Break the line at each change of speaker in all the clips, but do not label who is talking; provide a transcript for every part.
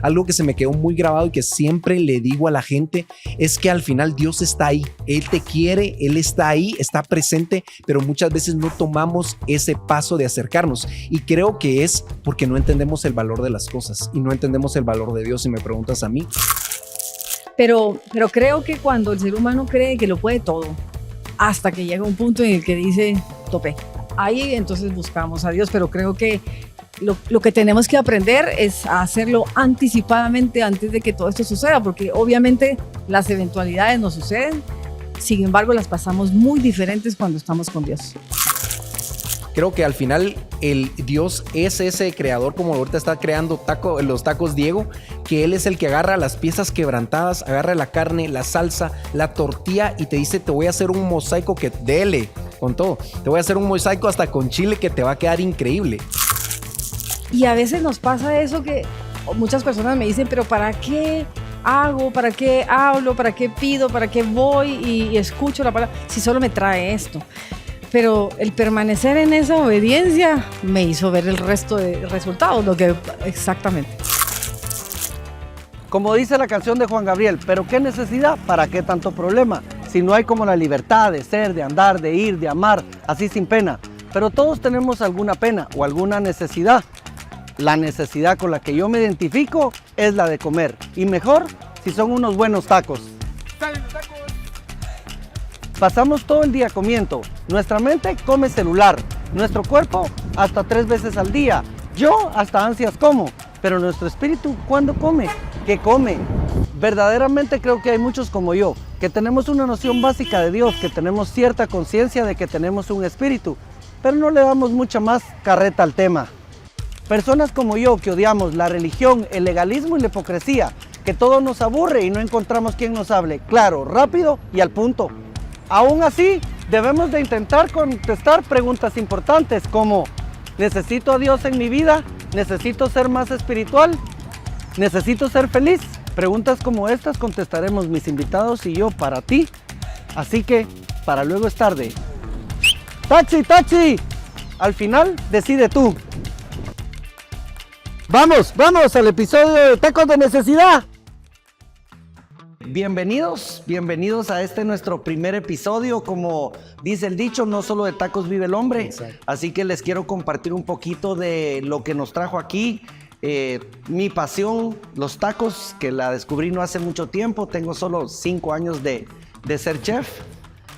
algo que se me quedó muy grabado y que siempre le digo a la gente es que al final Dios está ahí, Él te quiere, Él está ahí, está presente, pero muchas veces no tomamos ese paso de acercarnos y creo que es porque no entendemos el valor de las cosas y no entendemos el valor de Dios, si me preguntas a mí.
Pero creo que cuando el ser humano cree que lo puede todo, hasta que llega un punto en el que dice, topé. Ahí entonces buscamos a Dios, pero creo que lo que tenemos que aprender es a hacerlo anticipadamente antes de que todo esto suceda, porque obviamente las eventualidades nos suceden, sin embargo las pasamos muy diferentes cuando estamos con Dios.
Creo que al final el Dios es ese creador, como ahorita está creando los tacos Diego, que Él es el que agarra las piezas quebrantadas, agarra la carne, la salsa, la tortilla y te dice, te voy a hacer un mosaico que dele con todo. Te voy a hacer un mosaico hasta con chile que te va a quedar increíble.
Y a veces nos pasa eso que muchas personas me dicen, pero ¿para qué hago? ¿Para qué hablo? ¿Para qué pido? ¿Para qué voy y escucho la palabra? Si solo me trae esto. Pero el permanecer en esa obediencia me hizo ver el resto de resultados, lo que exactamente.
Como dice la canción de Juan Gabriel, ¿pero qué necesidad? ¿Para qué tanto problema? Si no hay como la libertad de ser, de andar, de ir, de amar, así sin pena. Pero todos tenemos alguna pena o alguna necesidad. La necesidad con la que yo me identifico es la de comer. Y mejor si son unos buenos tacos. Pasamos todo el día comiendo. Nuestra mente come celular. Nuestro cuerpo hasta 3 veces al día. Yo hasta ansias como. Pero nuestro espíritu, ¿cuándo come? ¿Qué come? Verdaderamente creo que hay muchos como yo, que tenemos una noción básica de Dios, que tenemos cierta conciencia de que tenemos un espíritu, pero no le damos mucha más carreta al tema. Personas como yo que odiamos la religión, el legalismo y la hipocresía, que todo nos aburre y no encontramos quien nos hable claro, rápido y al punto. Aún así, debemos de intentar contestar preguntas importantes como ¿necesito a Dios en mi vida? ¿Necesito ser más espiritual? ¿Necesito ser feliz? Preguntas como estas contestaremos mis invitados y yo para ti. Así que, para luego es tarde. ¡Taxi, taxi! Al final, decide tú. ¡Vamos, vamos al episodio de Tacos de Necesidad! Bienvenidos a este nuestro primer episodio. Como dice el dicho, no solo de tacos vive el hombre. Exacto. Así que les quiero compartir un poquito de lo que nos trajo aquí. Mi pasión, los tacos, que la descubrí no hace mucho tiempo. Tengo solo 5 años de ser chef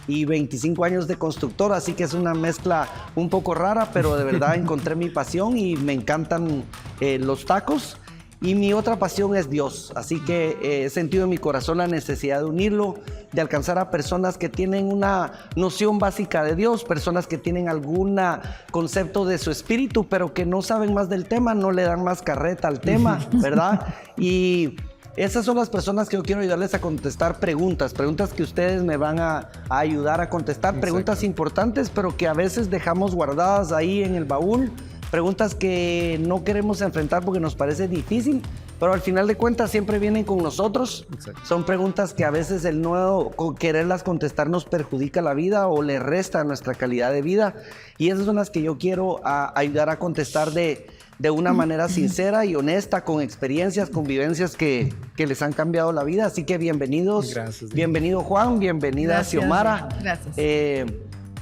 y 25 años de constructor, así que es una mezcla un poco rara, pero de verdad encontré mi pasión y me encantan los tacos. Y mi otra pasión es Dios, así que he sentido en mi corazón la necesidad de unirlo, de alcanzar a personas que tienen una noción básica de Dios, personas que tienen algún concepto de su espíritu, pero que no saben más del tema, no le dan más carreta al tema, ¿verdad? Y esas son las personas que yo quiero ayudarles a contestar preguntas que ustedes me van a ayudar a contestar, preguntas Exacto. Importantes, pero que a veces dejamos guardadas ahí en el baúl. Preguntas que no queremos enfrentar porque nos parece difícil, pero al final de cuentas siempre vienen con nosotros. Exacto. Son preguntas que a veces el no quererlas contestar nos perjudica la vida o le resta nuestra calidad de vida. Y esas son las que yo quiero ayudar a contestar de una manera sincera y honesta, con experiencias, con vivencias que les han cambiado la vida. Así que bienvenidos. Gracias. Bienvenido Juan, bienvenida Xiomara.
Gracias.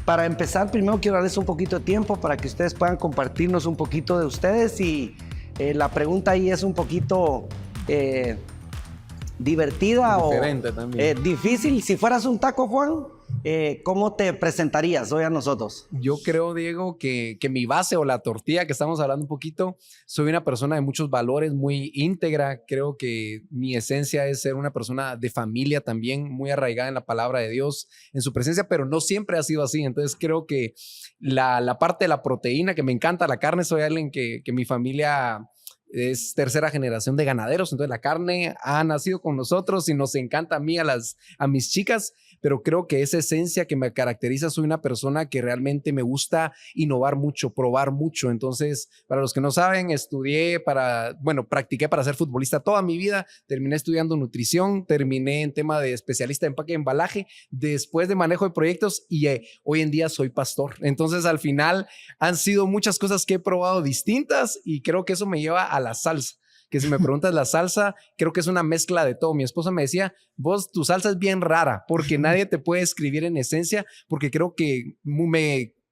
Para empezar, primero quiero darles un poquito de tiempo para que ustedes puedan compartirnos un poquito de ustedes y la pregunta ahí es un poquito divertida diferente o también. Difícil. Si fueras un taco, Juan, ¿cómo te presentarías hoy a nosotros?
Yo creo, Diego, que mi base o la tortilla que estamos hablando un poquito, soy una persona de muchos valores, muy íntegra. Creo que mi esencia es ser una persona de familia también, muy arraigada en la palabra de Dios, en su presencia, pero no siempre ha sido así. Entonces creo que la parte de la proteína, que me encanta la carne, soy alguien que mi familia es tercera generación de ganaderos, entonces la carne ha nacido con nosotros y nos encanta a mí, a mis chicas, pero creo que esa esencia que me caracteriza, soy una persona que realmente me gusta innovar mucho, probar mucho. Entonces, para los que no saben, practiqué para ser futbolista toda mi vida, terminé estudiando nutrición, terminé en tema de especialista en empaque y embalaje, después de manejo de proyectos y hoy en día soy pastor. Entonces, al final han sido muchas cosas que he probado distintas y creo que eso me lleva a la salsa. que si me preguntas la salsa, creo que es una mezcla de todo. Mi esposa me decía, vos, tu salsa es bien rara, porque nadie te puede escribir en esencia, porque creo que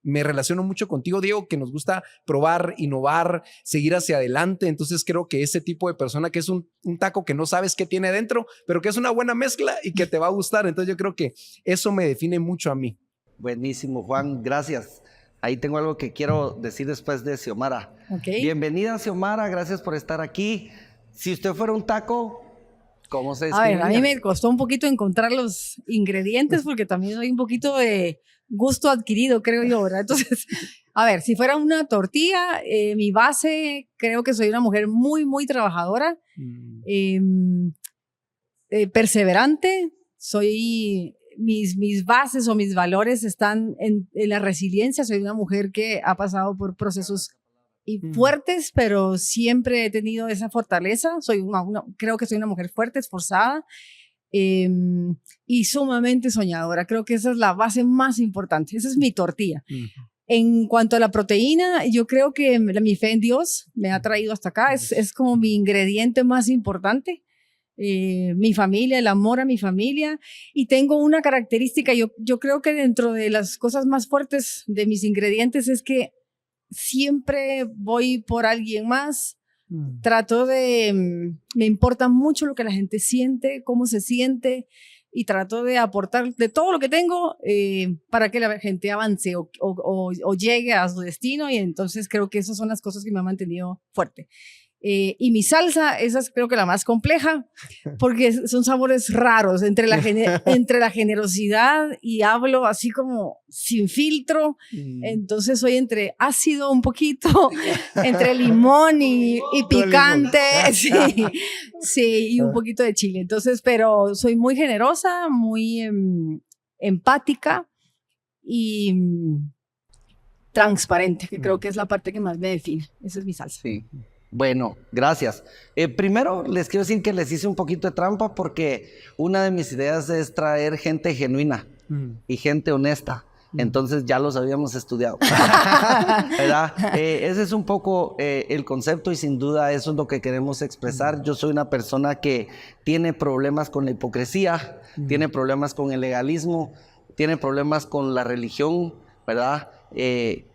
me relaciono mucho contigo, Diego, que nos gusta probar, innovar, seguir hacia adelante. Entonces creo que ese tipo de persona que es un taco que no sabes qué tiene dentro, pero que es una buena mezcla y que te va a gustar. Entonces yo creo que eso me define mucho a mí.
Buenísimo, Juan, gracias. Ahí tengo algo que quiero decir después de Xiomara.
Okay.
Bienvenida, Xiomara, gracias por estar aquí. Si usted fuera un taco, ¿cómo se describiría?
A ver, a mí me costó un poquito encontrar los ingredientes porque también hay un poquito de gusto adquirido, creo yo, ¿verdad? Entonces, a ver, si fuera una tortilla, mi base, creo que soy una mujer muy, muy trabajadora, perseverante, mis bases o mis valores están en la resiliencia, soy una mujer que ha pasado por procesos fuertes, pero siempre he tenido esa fortaleza, creo que soy una mujer fuerte, esforzada, y sumamente soñadora. Creo que esa es la base más importante. Esa es mi tortilla. En cuanto a la proteína, yo creo que mi fe en Dios me ha traído hasta acá. Es como mi ingrediente más importante. Mi familia, el amor a mi familia. Y tengo una característica, yo creo que dentro de las cosas más fuertes de mis ingredientes es que siempre voy por alguien más. Me importa mucho lo que la gente siente, cómo se siente, y trato de aportar de todo lo que tengo para que la gente avance o llegue a su destino, y entonces creo que esas son las cosas que me han mantenido fuerte. Y mi salsa, esa es creo que la más compleja, porque son sabores raros entre la generosidad, y hablo así como sin filtro, entonces soy entre ácido un poquito, entre limón y picante, sí, y un poquito de chile. Entonces, pero soy muy generosa, muy empática y transparente, que creo que es la parte que más me define. Esa es mi salsa.
Sí. Bueno, gracias. Primero les quiero decir que les hice un poquito de trampa porque una de mis ideas es traer gente genuina y gente honesta. Entonces ya los habíamos estudiado. ¿Verdad? Ese es un poco el concepto, y sin duda eso es lo que queremos expresar. Yo soy una persona que tiene problemas con la hipocresía, tiene problemas con el legalismo, tiene problemas con la religión, ¿verdad?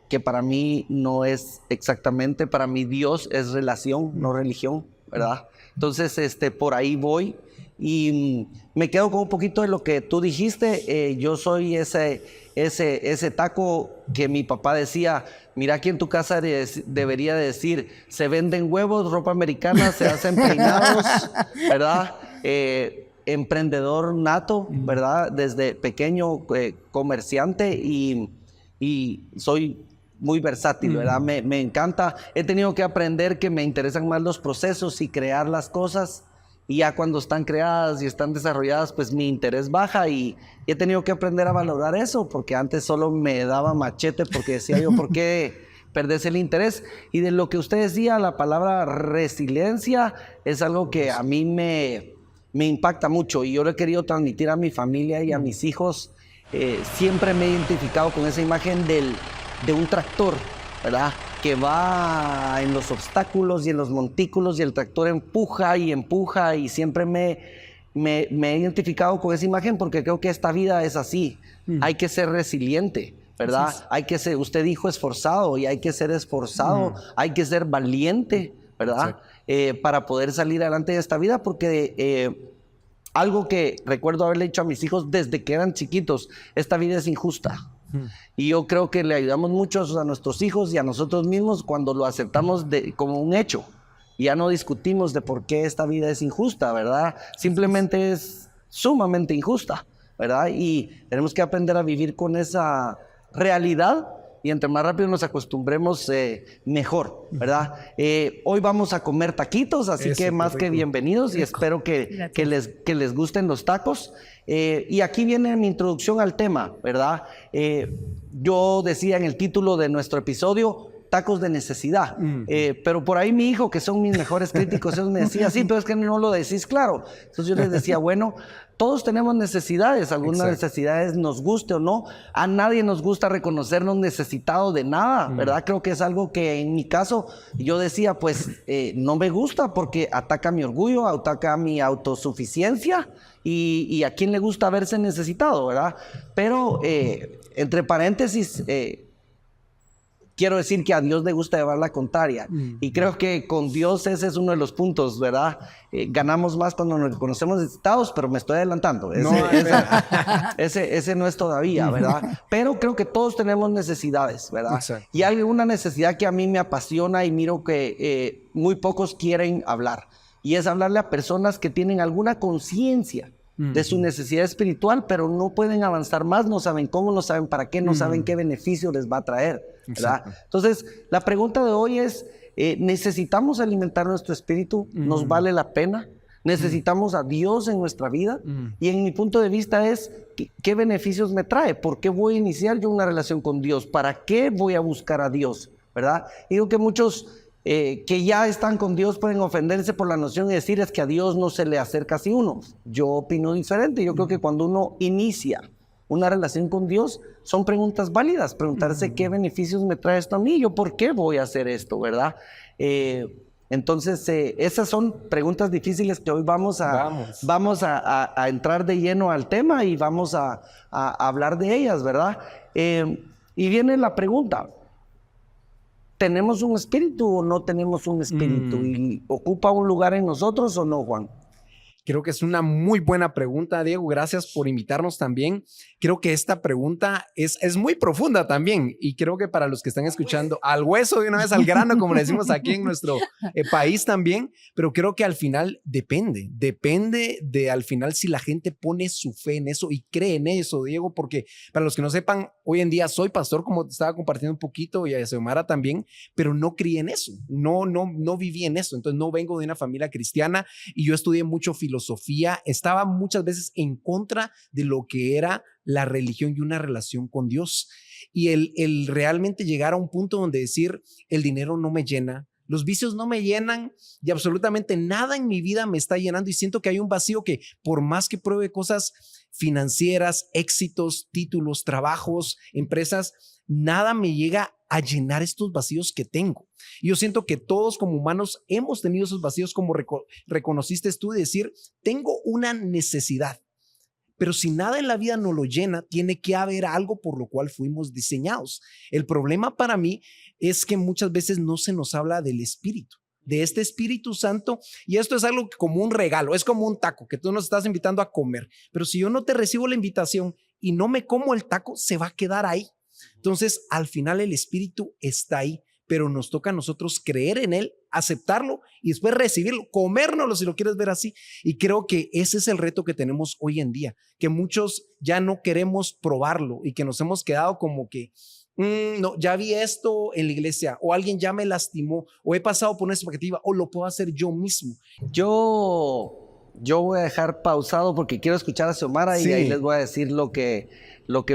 Que para mí no es exactamente, para mí Dios es relación, no religión, ¿verdad? Entonces, por ahí voy, y me quedo con un poquito de lo que tú dijiste. Yo soy ese taco que mi papá decía, mira, aquí en tu casa debería decir, se venden huevos, ropa americana, se hacen peinados, ¿verdad? Emprendedor nato, ¿verdad? Desde pequeño, comerciante, y soy muy versátil, ¿verdad? Me encanta. He tenido que aprender que me interesan más los procesos y crear las cosas, y ya cuando están creadas y están desarrolladas, pues mi interés baja, y he tenido que aprender a valorar eso, porque antes solo me daba machete porque decía yo, ¿por qué perdés el interés? Y de lo que usted decía, la palabra resiliencia es algo que a mí me impacta mucho, y yo lo he querido transmitir a mi familia y a mis hijos. Siempre me he identificado con esa imagen de un tractor, ¿verdad? Que va en los obstáculos y en los montículos, y el tractor empuja y empuja, y siempre me he identificado con esa imagen, porque creo que esta vida es así. Hay que ser resiliente, ¿verdad? Sí. Hay que ser, usted dijo esforzado, y hay que ser esforzado, hay que ser valiente, ¿verdad? Para poder salir adelante de esta vida, porque algo que recuerdo haberle dicho a mis hijos desde que eran chiquitos, esta vida es injusta. Y yo creo que le ayudamos mucho a nuestros hijos y a nosotros mismos cuando lo aceptamos como un hecho. Y ya no discutimos de por qué esta vida es injusta, ¿verdad? Simplemente es sumamente injusta, ¿verdad? Y tenemos que aprender a vivir con esa realidad, y entre más rápido nos acostumbremos, mejor, ¿verdad? Hoy vamos a comer taquitos, así que más que bienvenidos, y espero que les gusten los tacos. Y aquí viene mi introducción al tema, ¿verdad? Yo decía en el título de nuestro episodio, tacos de necesidad. Pero por ahí mi hijo, que son mis mejores críticos, ellos me decían, sí, pero es que no lo decís claro. Entonces yo les decía, bueno, todos tenemos necesidades, algunas necesidades nos guste o no. A nadie nos gusta reconocernos necesitados de nada, ¿verdad? Creo que es algo que en mi caso yo decía, pues no me gusta porque ataca mi orgullo, ataca mi autosuficiencia y a quién le gusta verse necesitado, ¿verdad? Pero entre paréntesis, quiero decir que a Dios le gusta llevar la contraria. Y creo que con Dios ese es uno de los puntos, ¿verdad? Ganamos más cuando nos reconocemos necesitados, pero me estoy adelantando. Ese no es todavía, ¿verdad? Pero creo que todos tenemos necesidades, ¿verdad? Exacto. Y hay una necesidad que a mí me apasiona y miro que muy pocos quieren hablar. Y es hablarle a personas que tienen alguna conciencia de su necesidad espiritual, pero no pueden avanzar más, no saben cómo, no saben para qué, no saben qué beneficio les va a traer, ¿verdad? Exacto. Entonces, la pregunta de hoy es, ¿necesitamos alimentar nuestro espíritu? ¿Nos vale la pena? ¿Necesitamos a Dios en nuestra vida? Y en mi punto de vista es, ¿qué beneficios me trae? ¿Por qué voy a iniciar yo una relación con Dios? ¿Para qué voy a buscar a Dios? ¿Verdad? Y digo que muchos que ya están con Dios pueden ofenderse por la noción de decir es que a Dios no se le acerca así uno. Yo opino diferente. Yo creo que cuando uno inicia una relación con Dios, son preguntas válidas. Preguntarse qué beneficios me trae esto a mí, yo por qué voy a hacer esto, ¿verdad? Entonces, esas son preguntas difíciles que hoy vamos a entrar de lleno al tema y vamos a hablar de ellas, ¿verdad? Y viene la pregunta. ¿Tenemos un espíritu o no tenemos un espíritu? ¿Y ocupa un lugar en nosotros o no, Juan?
Creo que es una muy buena pregunta, Diego. Gracias por invitarnos también. Creo que esta pregunta es muy profunda también y creo que para los que están escuchando, al hueso de una vez, al grano, como le decimos aquí en nuestro país también, pero creo que al final depende de al final si la gente pone su fe en eso y cree en eso, Diego, porque para los que no sepan, hoy en día soy pastor, como te estaba compartiendo un poquito, y a Xiomara también, pero no crié en eso, no viví en eso, entonces no vengo de una familia cristiana y yo estudié mucho filosofía, estaba muchas veces en contra de lo que era la religión y una relación con Dios. Y el realmente llegar a un punto donde decir, el dinero no me llena, los vicios no me llenan y absolutamente nada en mi vida me está llenando y siento que hay un vacío que por más que pruebe cosas financieras, éxitos, títulos, trabajos, empresas, nada me llega a llenar estos vacíos que tengo. Y yo siento que todos como humanos hemos tenido esos vacíos, como reconociste tú, de decir, tengo una necesidad. Pero si nada en la vida nos lo llena, tiene que haber algo por lo cual fuimos diseñados. El problema para mí es que muchas veces no se nos habla del Espíritu, de este Espíritu Santo, y esto es algo como un regalo, es como un taco que tú nos estás invitando a comer, pero si yo no te recibo la invitación y no me como el taco, se va a quedar ahí. Entonces, al final el Espíritu está ahí, pero nos toca a nosotros creer en él, aceptarlo y después recibirlo, comérnoslo si lo quieres ver así. Y creo que ese es el reto que tenemos hoy en día, que muchos ya no queremos probarlo y que nos hemos quedado como que, no, ya vi esto en la iglesia, o alguien ya me lastimó, o he pasado por una expectativa, o lo puedo hacer yo mismo.
Yo voy a dejar pausado porque quiero escuchar a Xiomara y ahí les voy a decir lo que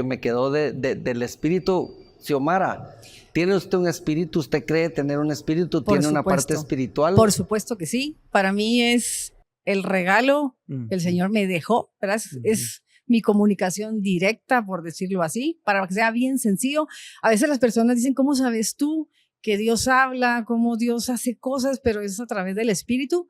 me quedó del espíritu. Xiomara, ¿tiene usted un espíritu? ¿Usted cree tener un espíritu? ¿Tiene una parte espiritual?
Por supuesto que sí. Para mí es el regalo que el Señor me dejó, ¿verdad? Es mi comunicación directa, por decirlo así, para que sea bien sencillo. A veces las personas dicen, ¿cómo sabes tú que Dios habla? ¿Cómo Dios hace cosas? Pero es a través del espíritu.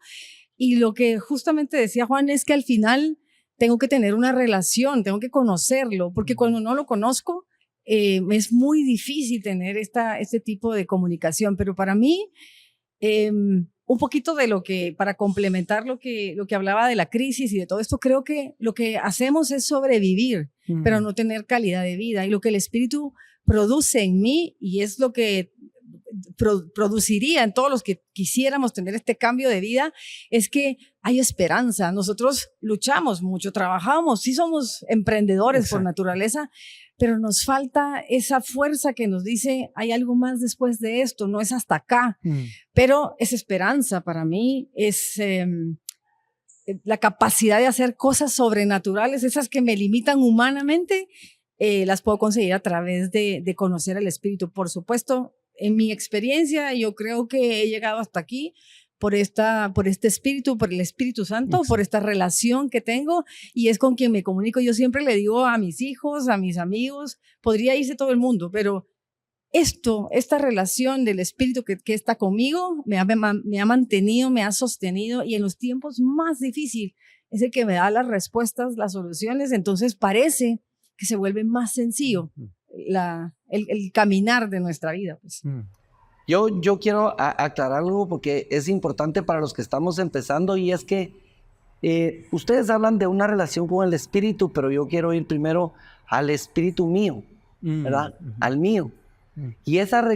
Y lo que justamente decía Juan es que al final tengo que tener una relación, tengo que conocerlo, porque cuando no lo conozco, es muy difícil tener este tipo de comunicación, pero para mí, un poquito de lo que, para complementar lo que hablaba de la crisis y de todo esto, creo que lo que hacemos es sobrevivir, pero no tener calidad de vida, y lo que el Espíritu produce en mí, y es lo que produciría en todos los que quisiéramos tener este cambio de vida, es que hay esperanza. Nosotros luchamos mucho, trabajamos, sí somos emprendedores por naturaleza, pero nos falta esa fuerza que nos dice, hay algo más después de esto, no es hasta acá. Pero esa esperanza para mí es la capacidad de hacer cosas sobrenaturales, esas que me limitan humanamente, las puedo conseguir a través de conocer al Espíritu. Por supuesto, en mi experiencia, yo creo que he llegado hasta aquí por este espíritu, por el Espíritu Santo, por esta relación que tengo, y es con quien me comunico. Yo siempre le digo a mis hijos, a mis amigos, podría irse todo el mundo, pero esta relación del Espíritu que está conmigo me ha mantenido, me ha sostenido, y en los tiempos más difíciles es el que me da las respuestas, las soluciones. Entonces parece que se vuelve más sencillo el caminar de nuestra vida, pues.
Yo quiero aclarar algo porque es importante para los que estamos empezando, y es que ustedes hablan de una relación con el Espíritu, pero yo quiero ir primero al Espíritu mío, ¿verdad? Al mío. Y esa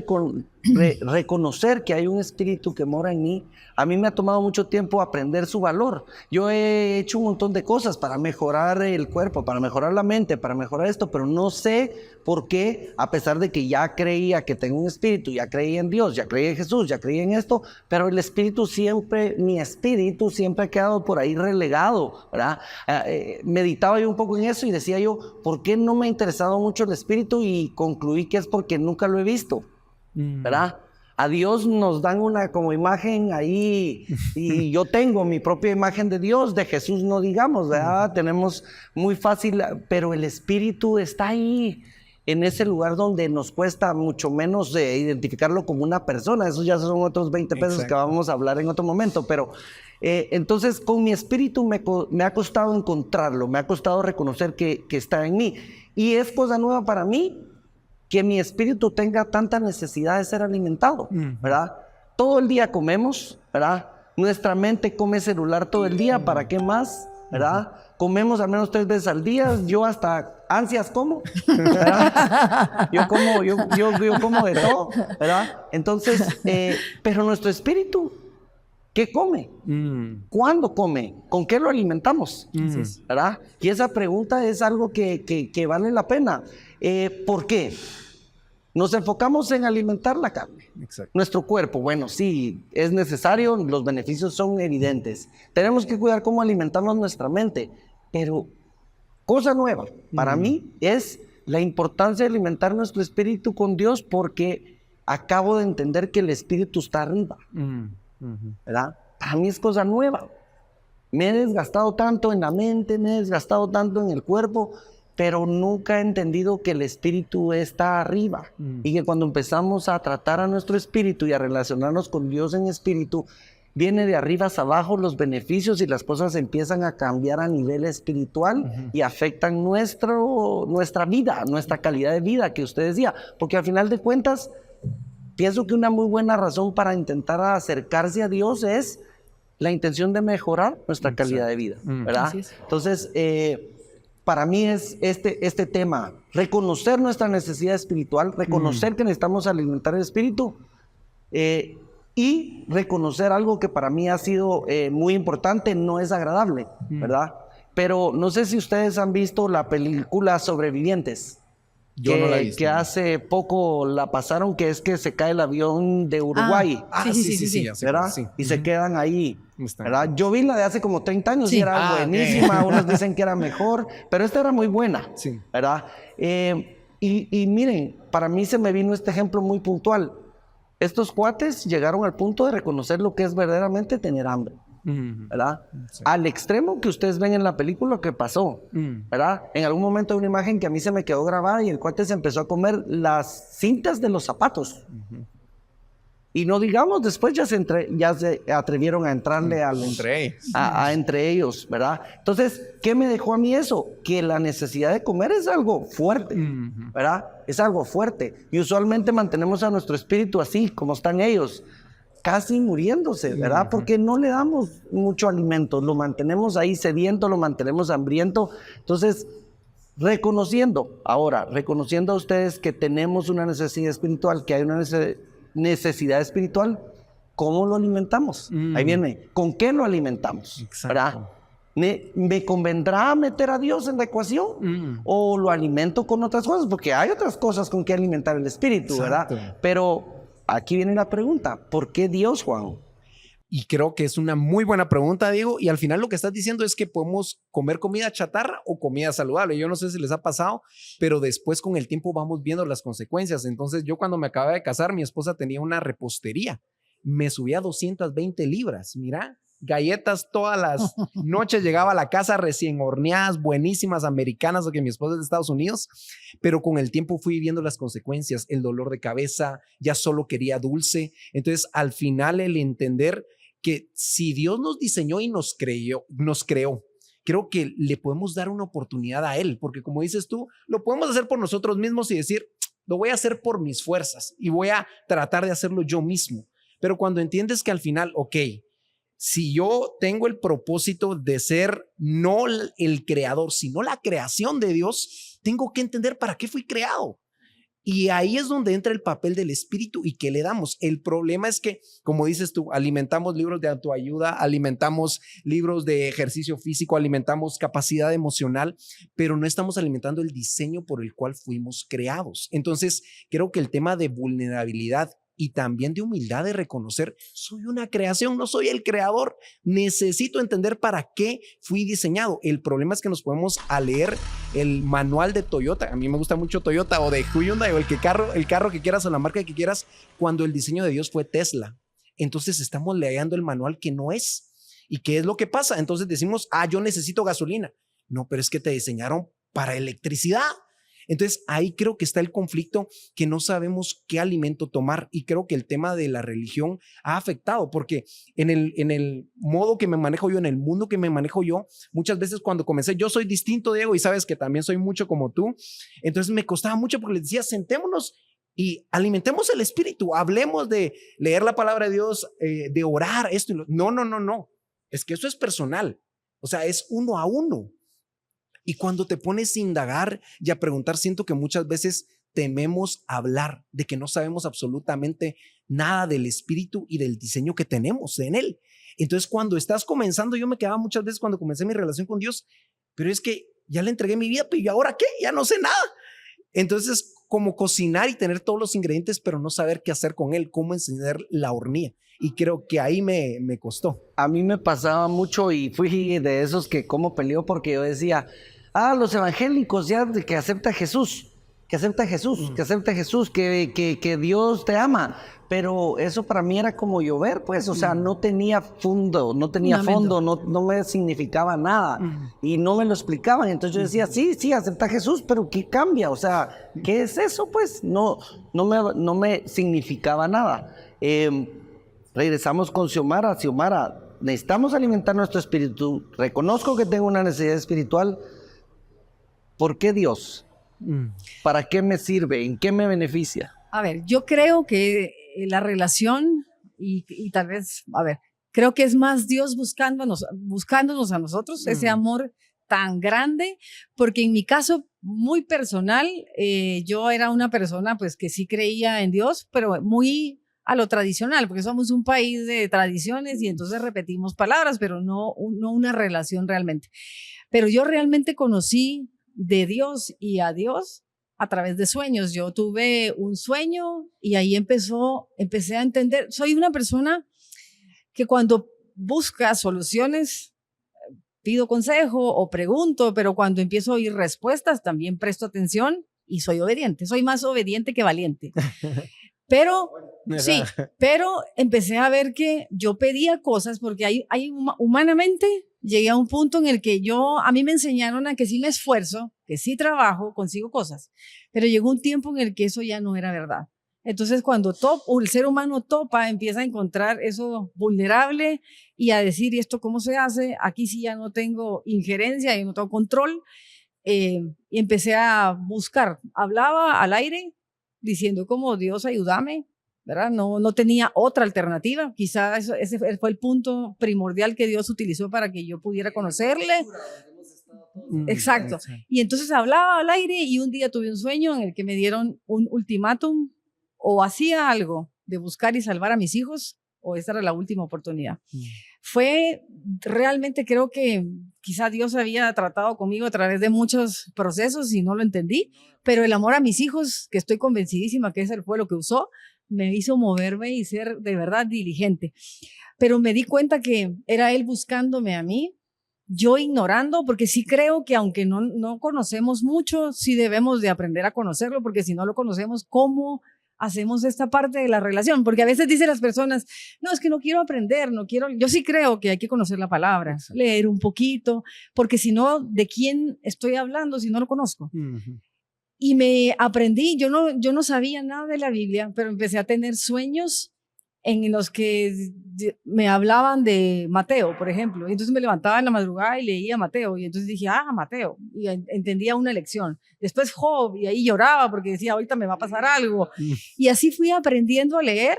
reconocer que hay un Espíritu que mora en mí, a mí me ha tomado mucho tiempo aprender su valor. Yo he hecho un montón de cosas para mejorar el cuerpo, para mejorar la mente, para mejorar esto, pero no sé por qué, a pesar de que ya creía que tengo un Espíritu, ya creí en Dios, ya creí en Jesús, ya creí en esto, pero el Espíritu siempre, mi Espíritu siempre ha quedado por ahí relegado, ¿verdad? Meditaba yo un poco en eso y decía yo, ¿por qué no me ha interesado mucho el Espíritu? Y concluí que es porque nunca lo he visto, ¿verdad? A Dios nos dan una como imagen ahí, y yo tengo mi propia imagen de Dios, de Jesús no digamos, ¿verdad? Tenemos muy fácil, pero el Espíritu está ahí, en ese lugar donde nos cuesta mucho menos identificarlo como una persona. Esos ya son otros 20 pesos. Exacto. Que vamos a hablar en otro momento, pero entonces con mi Espíritu me ha costado encontrarlo, me ha costado reconocer que está en mí, y es cosa nueva para mí que mi espíritu tenga tanta necesidad de ser alimentado, ¿verdad? Todo el día comemos, ¿verdad? Nuestra mente come celular todo el día, ¿para qué más? ¿Verdad? Comemos al menos 3 veces al día, yo hasta ansias como, ¿verdad? Yo como de todo, ¿verdad? Entonces, pero nuestro espíritu, ¿qué come? ¿Cuándo come? ¿Con qué lo alimentamos? ¿Verdad? Y esa pregunta es algo que vale la pena. ¿Por qué? Nos enfocamos en alimentar la carne. Exacto. Nuestro cuerpo, bueno, sí, es necesario, los beneficios son evidentes. Tenemos que cuidar cómo alimentamos nuestra mente, pero cosa nueva para mí es la importancia de alimentar nuestro espíritu con Dios, porque acabo de entender que el espíritu está arriba, ¿verdad? Para mí es cosa nueva. Me he desgastado tanto en la mente, me he desgastado tanto en el cuerpo, pero nunca he entendido que el espíritu está arriba, y que cuando empezamos a tratar a nuestro espíritu y a relacionarnos con Dios en espíritu, viene de arriba hacia abajo los beneficios, y las cosas empiezan a cambiar a nivel espiritual y afectan nuestra vida, nuestra calidad de vida que usted decía, porque al final de cuentas pienso que una muy buena razón para intentar acercarse a Dios es la intención de mejorar nuestra calidad de vida, ¿verdad? Entonces, para mí es este tema, reconocer nuestra necesidad espiritual, reconocer que necesitamos alimentar el espíritu, y reconocer algo que para mí ha sido muy importante, no es agradable, ¿verdad? Pero no sé si ustedes han visto la película Sobrevivientes. Yo no la he visto. Que hace poco la pasaron, que es que se cae el avión de Uruguay.
Sí,
¿verdad? Sí. Y se quedan ahí, ¿verdad? Yo vi la de hace como 30 años y era buenísima. Unos dicen que era mejor, pero esta era muy buena, ¿verdad? Y miren, para mí se me vino este ejemplo muy puntual. Estos cuates llegaron al punto de reconocer lo que es verdaderamente tener hambre, ¿verdad? Al extremo que ustedes ven en la película que pasó, ¿verdad? En algún momento hay una imagen que a mí se me quedó grabada, y el cuate se empezó a comer las cintas de los zapatos. Y no digamos, después ya se atrevieron a entrarle entre ellos, ¿verdad? Entonces, ¿qué me dejó a mí eso? Que la necesidad de comer es algo fuerte, ¿verdad? Es algo fuerte. Y usualmente mantenemos a nuestro espíritu así, como están ellos, casi muriéndose, ¿verdad? Porque no le damos mucho alimento, lo mantenemos ahí sediento, lo mantenemos hambriento. Entonces, reconociendo a ustedes que tenemos una necesidad espiritual, que hay una necesidad espiritual, ¿cómo lo alimentamos? Ahí viene, ¿con qué lo alimentamos? ¿Verdad? ¿Me convendrá meter a Dios en la ecuación? ¿O lo alimento con otras cosas? Porque hay otras cosas con que alimentar el espíritu, ¿verdad? Pero aquí viene la pregunta, ¿por qué Dios, Juan?
Y creo que es una muy buena pregunta, Diego. Y al final lo que estás diciendo es que podemos comer comida chatarra o comida saludable. Yo no sé si les ha pasado, pero después con el tiempo vamos viendo las consecuencias. Entonces yo cuando me acababa de casar, mi esposa tenía una repostería. Me subía 220 libras, mira. Galletas todas las noches, llegaba a la casa recién horneadas, buenísimas, americanas, porque mi esposa es de Estados Unidos, pero con el tiempo fui viendo las consecuencias, el dolor de cabeza, ya solo quería dulce. Entonces, al final, el entender que si Dios nos diseñó y nos creó, creo que le podemos dar una oportunidad a Él, porque como dices tú, lo podemos hacer por nosotros mismos y decir, lo voy a hacer por mis fuerzas y voy a tratar de hacerlo yo mismo. Pero cuando entiendes que al final, ok, si yo tengo el propósito de ser no el creador, sino la creación de Dios, tengo que entender para qué fui creado. Y ahí es donde entra el papel del espíritu y qué le damos. El problema es que, como dices tú, alimentamos libros de autoayuda, alimentamos libros de ejercicio físico, alimentamos capacidad emocional, pero no estamos alimentando el diseño por el cual fuimos creados. Entonces, creo que el tema de vulnerabilidad y también de humildad, de reconocer, soy una creación, no soy el creador, necesito entender para qué fui diseñado. El problema es que nos podemos a leer el manual de Toyota, a mí me gusta mucho Toyota, o de Hyundai, o el carro que quieras, o la marca que quieras, cuando el diseño de Dios fue Tesla. Entonces estamos leyendo el manual que no es. ¿Y qué es lo que pasa? Entonces decimos, yo necesito gasolina. No, pero es que te diseñaron para electricidad. Entonces ahí creo que está el conflicto, que no sabemos qué alimento tomar, y creo que el tema de la religión ha afectado, porque en el modo que me manejo yo, en el mundo que me manejo yo, muchas veces cuando comencé, yo soy distinto, Diego, y sabes que también soy mucho como tú, entonces me costaba mucho porque les decía, sentémonos y alimentemos el espíritu, hablemos de leer la palabra de Dios, de orar, esto y lo. No, es que eso es personal, o sea, es uno a uno. Y cuando te pones a indagar y a preguntar, siento que muchas veces tememos hablar de que no sabemos absolutamente nada del espíritu y del diseño que tenemos en él. Entonces, cuando estás comenzando, yo me quedaba muchas veces cuando comencé mi relación con Dios, pero es que ya le entregué mi vida, pero ¿y ahora qué? Ya no sé nada. Entonces, como cocinar y tener todos los ingredientes, pero no saber qué hacer con él, cómo encender la hornilla. Y creo que ahí me costó.
A mí me pasaba mucho y fui de esos que como peleó porque yo decía, los evangélicos ya que acepta a Jesús, que acepta a Jesús, que acepta a Jesús, que Dios te ama. Pero eso para mí era como llover, pues, o sea, no tenía fondo, no me significaba nada y no me lo explicaban. Entonces yo decía, sí, acepta a Jesús, pero ¿qué cambia? O sea, ¿qué es eso? Pues no me significaba nada. Regresamos con Xiomara. Xiomara, necesitamos alimentar nuestro espíritu. Reconozco que tengo una necesidad espiritual. ¿Por qué Dios? ¿Para qué me sirve? ¿En qué me beneficia?
A ver, yo creo que la relación y tal vez, creo que es más Dios buscándonos a nosotros, ese amor tan grande, porque en mi caso muy personal, yo era una persona pues que sí creía en Dios, pero muy a lo tradicional, porque somos un país de tradiciones y entonces repetimos palabras, pero no una relación realmente. Pero yo realmente conocí de Dios y a Dios a través de sueños. Yo tuve un sueño y ahí empecé a entender. Soy una persona que cuando busca soluciones, pido consejo o pregunto, pero cuando empiezo a oír respuestas, también presto atención y soy obediente. Soy más obediente que valiente. Pero sí, pero empecé a ver que yo pedía cosas porque humanamente llegué a un punto en el que a mí me enseñaron a que sí me esfuerzo, que sí trabajo, consigo cosas, pero llegó un tiempo en el que eso ya no era verdad. Entonces cuando el ser humano topa, empieza a encontrar eso vulnerable y a decir, ¿y esto cómo se hace? Aquí sí ya no tengo injerencia y no tengo control. Y empecé a buscar, hablaba al aire, diciendo como Dios ayúdame, ¿verdad? No tenía otra alternativa. Quizá ese fue el punto primordial que Dios utilizó para que yo pudiera conocerle. Exacto. Y entonces hablaba al aire y un día tuve un sueño en el que me dieron un ultimátum: o hacía algo de buscar y salvar a mis hijos, o esta era la última oportunidad. Fue realmente, creo que quizá Dios había tratado conmigo a través de muchos procesos y no lo entendí, pero el amor a mis hijos, que estoy convencidísima que ese fue lo que usó, me hizo moverme y ser de verdad diligente. Pero me di cuenta que era Él buscándome a mí, yo ignorando, porque sí creo que aunque no conocemos mucho, sí debemos de aprender a conocerlo, porque si no lo conocemos, ¿cómo hacemos esta parte de la relación? Porque a veces dicen las personas, no, es que no quiero aprender, no quiero. Yo sí creo que hay que conocer la palabra, exacto, leer un poquito, porque si no, ¿de quién estoy hablando si no lo conozco? Y me aprendí, yo no sabía nada de la Biblia, pero empecé a tener sueños en los que me hablaban de Mateo, por ejemplo. Y entonces me levantaba en la madrugada y leía Mateo. Y entonces dije, Mateo. Y entendía una lección. Después Job, y ahí lloraba porque decía, ahorita me va a pasar algo. Y así fui aprendiendo a leer,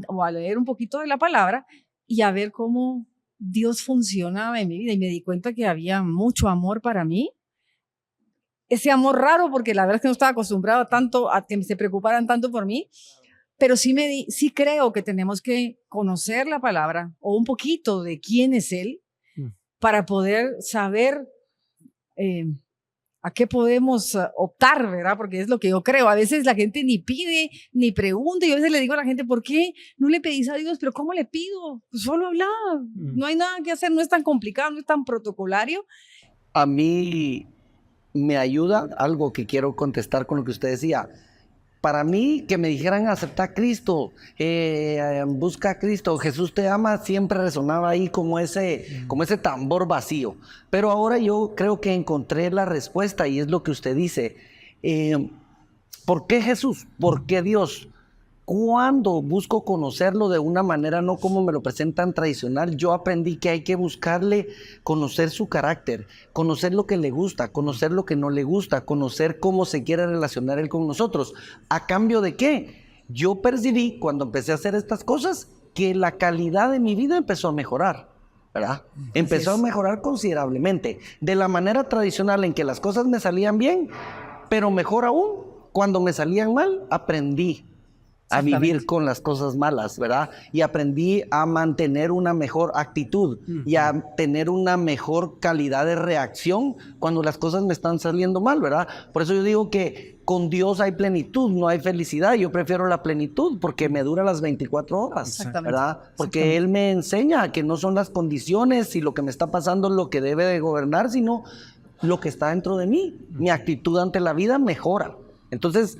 o a leer un poquito de la palabra y a ver cómo Dios funcionaba en mi vida. Y me di cuenta que había mucho amor para mí. Ese amor raro, porque la verdad es que no estaba acostumbrado tanto a que se preocuparan tanto por mí. Pero sí creo que tenemos que conocer la palabra o un poquito de quién es Él para poder saber a qué podemos optar, ¿verdad? Porque es lo que yo creo. A veces la gente ni pide, ni pregunta. Y a veces le digo a la gente, ¿por qué no le pedís a Dios? ¿Pero cómo le pido? Pues solo hablar. No hay nada que hacer, no es tan complicado, no es tan protocolario.
A mí me ayuda algo que quiero contestar con lo que usted decía. Para mí, que me dijeran acepta a Cristo, busca a Cristo, Jesús te ama, siempre resonaba ahí como ese tambor vacío. Pero ahora yo creo que encontré la respuesta y es lo que usted dice. ¿Por qué Jesús? ¿Por qué Dios? Cuando busco conocerlo de una manera no como me lo presentan tradicional, yo aprendí que hay que buscarle, conocer su carácter, conocer lo que le gusta, conocer lo que no le gusta, conocer cómo se quiere relacionar él con nosotros. ¿A cambio de qué? Yo percibí cuando empecé a hacer estas cosas que la calidad de mi vida empezó a mejorar, ¿verdad? Empezó a mejorar considerablemente. De la manera tradicional en que las cosas me salían bien, pero mejor aún, cuando me salían mal, aprendí a vivir con las cosas malas, ¿verdad? Y aprendí a mantener una mejor actitud y a tener una mejor calidad de reacción cuando las cosas me están saliendo mal, ¿verdad? Por eso yo digo que con Dios hay plenitud, no hay felicidad. Yo prefiero la plenitud porque me dura las 24 horas, ¿verdad? Porque Él me enseña que no son las condiciones y lo que me está pasando lo que debe de gobernar, sino lo que está dentro de mí. Mi actitud ante la vida mejora. Entonces,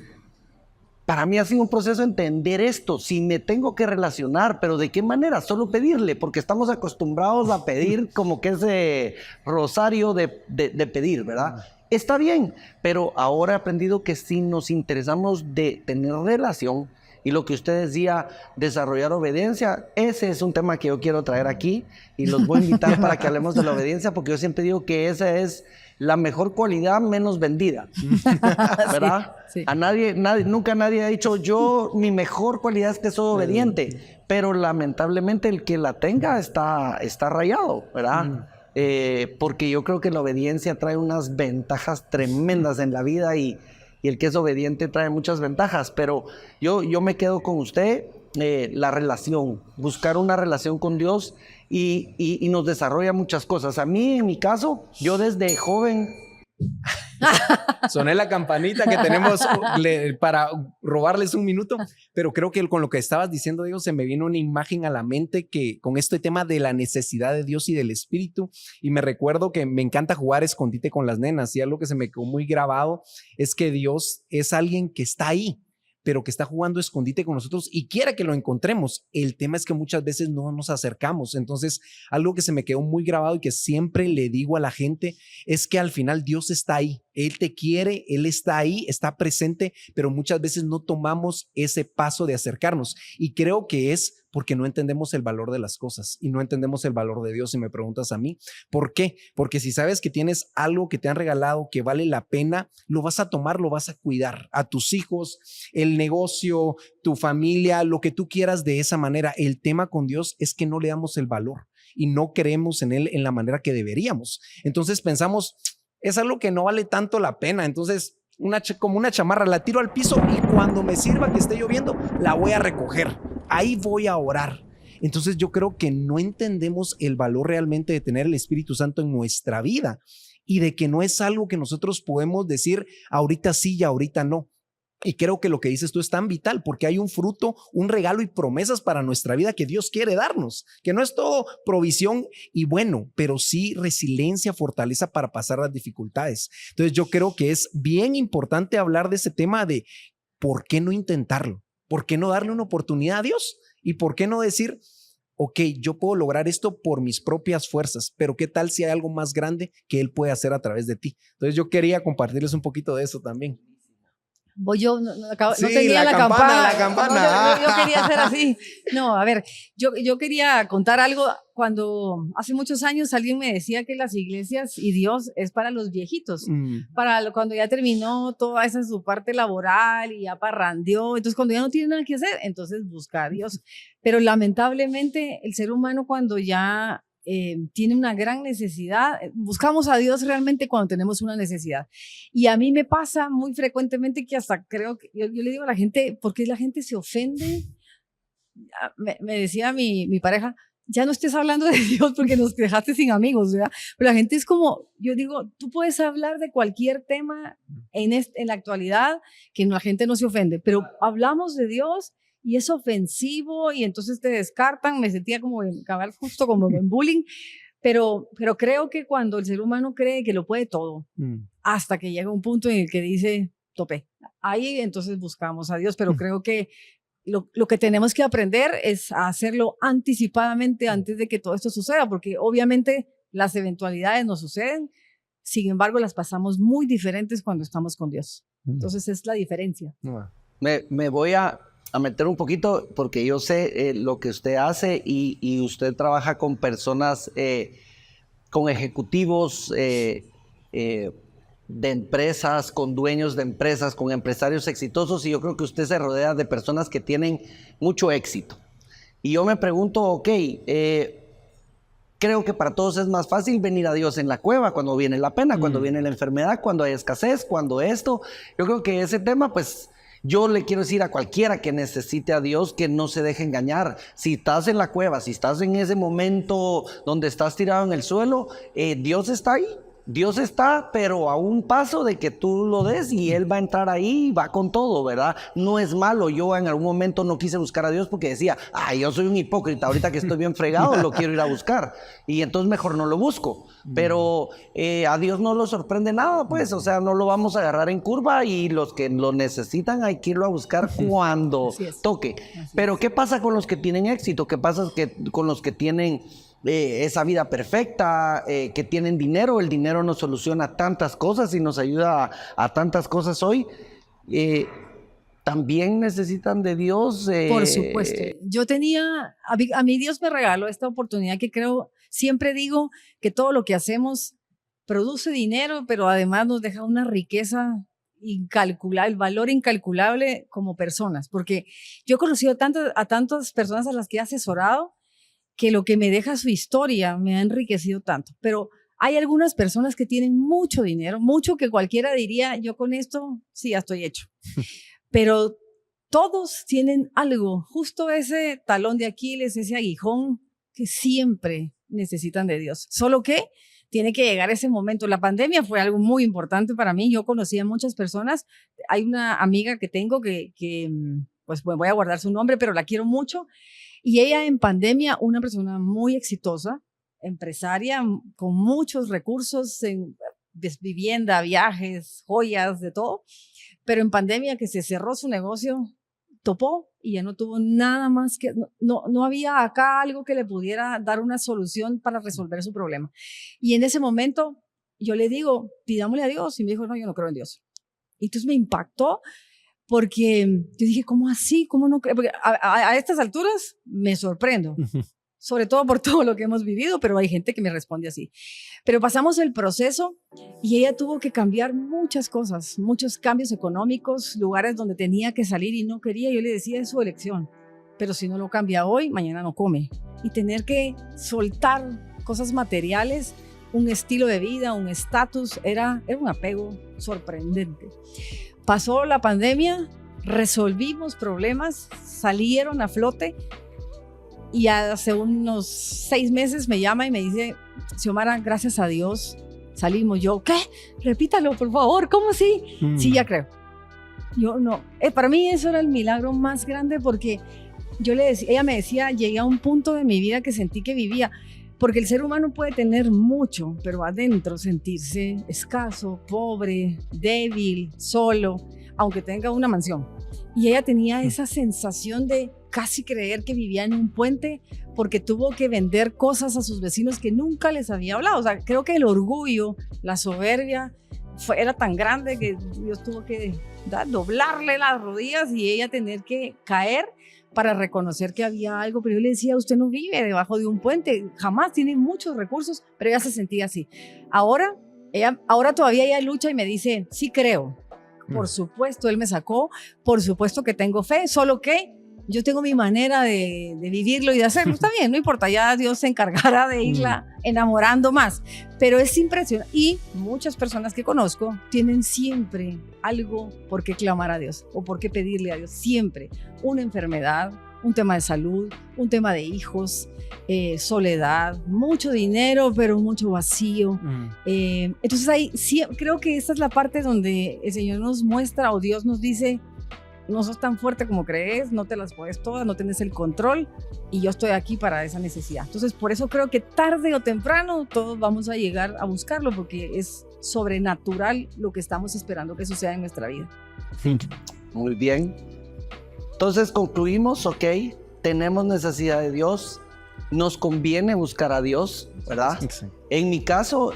para mí ha sido un proceso entender esto, si me tengo que relacionar, pero ¿de qué manera? Solo pedirle, porque estamos acostumbrados a pedir como que ese rosario de pedir, ¿verdad? Está bien, pero ahora he aprendido que si nos interesamos de tener relación, y lo que usted decía, desarrollar obediencia, ese es un tema que yo quiero traer aquí, y los voy a invitar para que hablemos de la obediencia, porque yo siempre digo que esa es la mejor cualidad menos vendida, ¿verdad? Sí. A nunca nadie ha dicho, mi mejor cualidad es que soy obediente, pero lamentablemente el que la tenga está rayado, ¿verdad? Porque yo creo que la obediencia trae unas ventajas tremendas en la vida y el que es obediente trae muchas ventajas, pero yo me quedo con usted, la relación, buscar una relación con Dios y nos desarrolla muchas cosas. A mí, en mi caso, yo desde joven...
Soné la campanita que tenemos para robarles un minuto, pero creo que con lo que estabas diciendo, Diego, se me vino una imagen a la mente que con este tema de la necesidad de Dios y del Espíritu, y me recuerdo que me encanta jugar escondite con las nenas, y algo que se me quedó muy grabado es que Dios es alguien que está ahí, pero que está jugando escondite con nosotros y quiere que lo encontremos. El tema es que muchas veces no nos acercamos. Entonces, algo que se me quedó muy grabado y que siempre le digo a la gente es que al final Dios está ahí. Él te quiere, Él está ahí, está presente, pero muchas veces no tomamos ese paso de acercarnos. Y creo que es porque no entendemos el valor de las cosas y no entendemos el valor de Dios. Si me preguntas a mí, ¿por qué? Porque si sabes que tienes algo que te han regalado que vale la pena, lo vas a tomar, lo vas a cuidar. A tus hijos, el negocio, tu familia, lo que tú quieras de esa manera. El tema con Dios es que no le damos el valor y no creemos en Él en la manera que deberíamos. Entonces pensamos, es algo que no vale tanto la pena. Entonces, como una chamarra, la tiro al piso y cuando me sirva que esté lloviendo, la voy a recoger. Ahí voy a orar. Entonces yo creo que no entendemos el valor realmente de tener el Espíritu Santo en nuestra vida y de que no es algo que nosotros podemos decir ahorita sí y ahorita no. Y creo que lo que dices tú es tan vital porque hay un fruto, un regalo y promesas para nuestra vida que Dios quiere darnos, que no es todo provisión y bueno, pero sí resiliencia, fortaleza para pasar las dificultades. Entonces yo creo que es bien importante hablar de ese tema de ¿por qué no intentarlo? ¿Por qué no darle una oportunidad a Dios? ¿Y por qué no decir, ok, yo puedo lograr esto por mis propias fuerzas, pero qué tal si hay algo más grande que Él puede hacer a través de ti? Entonces yo quería compartirles un poquito de eso también.
Voy yo, no
Sí,
tenía la campana.
la campana.
No, yo quería hacer así. No, a ver, yo quería contar algo. Cuando hace muchos años alguien me decía que las iglesias y Dios es para los viejitos, cuando ya terminó toda esa su parte laboral y ya parrandeó, entonces cuando ya no tiene nada que hacer, entonces busca a Dios. Pero lamentablemente el ser humano cuando ya tiene una gran necesidad, buscamos a Dios realmente cuando tenemos una necesidad. Y a mí me pasa muy frecuentemente que hasta creo que yo le digo a la gente, ¿por qué la gente se ofende? Me decía mi pareja, ya no estés hablando de Dios porque nos dejaste sin amigos, ¿verdad? Pero la gente es como, yo digo, tú puedes hablar de cualquier tema en la actualidad que la gente no se ofende, pero hablamos de Dios y es ofensivo y entonces te descartan. Me sentía como cabal, justo como en bullying, pero creo que cuando el ser humano cree que lo puede todo, hasta que llega un punto en el que dice, topé, ahí entonces buscamos a Dios, pero creo que lo que tenemos que aprender es a hacerlo anticipadamente antes de que todo esto suceda, porque obviamente las eventualidades nos suceden, sin embargo las pasamos muy diferentes cuando estamos con Dios. Entonces es la diferencia.
Me voy a meter un poquito porque yo sé lo que usted hace y usted trabaja con personas, con ejecutivos de empresas, con dueños de empresas, con empresarios exitosos, y yo creo que usted se rodea de personas que tienen mucho éxito. Y yo me pregunto, ok, creo que para todos es más fácil venir a Dios en la cueva, cuando viene la pena, cuando viene la enfermedad, cuando hay escasez, cuando esto. Yo creo que ese tema, pues, yo le quiero decir a cualquiera que necesite a Dios que no se deje engañar. Si estás en la cueva, si estás en ese momento donde estás tirado en el suelo, Dios está ahí. Dios está, pero a un paso de que tú lo des y Él va a entrar ahí y va con todo, ¿verdad? No es malo. Yo en algún momento no quise buscar a Dios porque decía, yo soy un hipócrita, ahorita que estoy bien fregado lo quiero ir a buscar. Y entonces mejor no lo busco. Pero a Dios no lo sorprende nada, pues, o sea, no lo vamos a agarrar en curva y los que lo necesitan hay que irlo a buscar cuando toque. Pero ¿qué pasa con los que tienen éxito? ¿Qué pasa con los que tienen esa vida perfecta, que tienen dinero? El dinero nos soluciona tantas cosas y nos ayuda a tantas cosas hoy. También necesitan de Dios.
Por supuesto. Yo a mí Dios me regaló esta oportunidad que creo, siempre digo que todo lo que hacemos produce dinero, pero además nos deja una riqueza incalculable, el valor incalculable como personas, porque yo he conocido a tantas personas a las que he asesorado que lo que me deja su historia me ha enriquecido tanto, pero hay algunas personas que tienen mucho dinero, mucho que cualquiera diría, yo con esto sí ya estoy hecho, pero todos tienen algo, justo ese talón de Aquiles, ese aguijón que siempre necesitan de Dios, solo que tiene que llegar ese momento. La pandemia fue algo muy importante para mí, yo conocí a muchas personas, hay una amiga que tengo que pues voy a guardar su nombre, pero la quiero mucho. Y ella en pandemia, una persona muy exitosa, empresaria, con muchos recursos en vivienda, viajes, joyas, de todo. Pero en pandemia que se cerró su negocio, topó y ya no tuvo nada más que, no había acá algo que le pudiera dar una solución para resolver su problema. Y en ese momento yo le digo, pidámosle a Dios. Y me dijo, no, yo no creo en Dios. Y entonces me impactó. Porque yo dije, ¿cómo así? ¿Cómo no creo? Porque a estas alturas me sorprendo, sobre todo por todo lo que hemos vivido, pero hay gente que me responde así. Pero pasamos el proceso y ella tuvo que cambiar muchas cosas, muchos cambios económicos, lugares donde tenía que salir y no quería. Yo le decía, es su elección, pero si no lo cambia hoy, mañana no come. Y tener que soltar cosas materiales, un estilo de vida, un estatus, era un apego sorprendente. Pasó la pandemia, resolvimos problemas, salieron a flote y hace unos 6 meses me llama y me dice, Xiomara, gracias a Dios salimos. Yo, ¿qué? Repítalo, por favor, ¿cómo así? Sí, ya creo. Yo no. Para mí eso era el milagro más grande porque yo le decía, ella me decía, llegué a un punto de mi vida que sentí que vivía. Porque el ser humano puede tener mucho, pero adentro sentirse escaso, pobre, débil, solo, aunque tenga una mansión. Y ella tenía esa sensación de casi creer que vivía en un puente porque tuvo que vender cosas a sus vecinos que nunca les había hablado. O sea, creo que el orgullo, la soberbia era tan grande que Dios tuvo que doblarle las rodillas y ella tener que caer para reconocer que había algo. Pero yo le decía, usted no vive debajo de un puente, jamás, tiene muchos recursos, pero ella se sentía así. Ahora todavía ella lucha y me dice, sí creo. Por supuesto, él me sacó, por supuesto que tengo fe, solo que yo tengo mi manera de vivirlo y de hacerlo. Está bien, no importa, ya Dios se encargará de irla enamorando más. Pero es impresionante. Y muchas personas que conozco tienen siempre algo por qué clamar a Dios o por qué pedirle a Dios. Siempre una enfermedad, un tema de salud, un tema de hijos, soledad, mucho dinero, pero mucho vacío. Entonces ahí sí, creo que esta es la parte donde el Señor nos muestra o Dios nos dice, no sos tan fuerte como crees, no te las puedes todas, no tienes el control y yo estoy aquí para esa necesidad. Entonces por eso creo que tarde o temprano todos vamos a llegar a buscarlo porque es sobrenatural lo que estamos esperando que suceda en nuestra vida.
Muy bien. Entonces concluimos, ok, tenemos necesidad de Dios, nos conviene buscar a Dios, ¿verdad? Sí. En mi caso,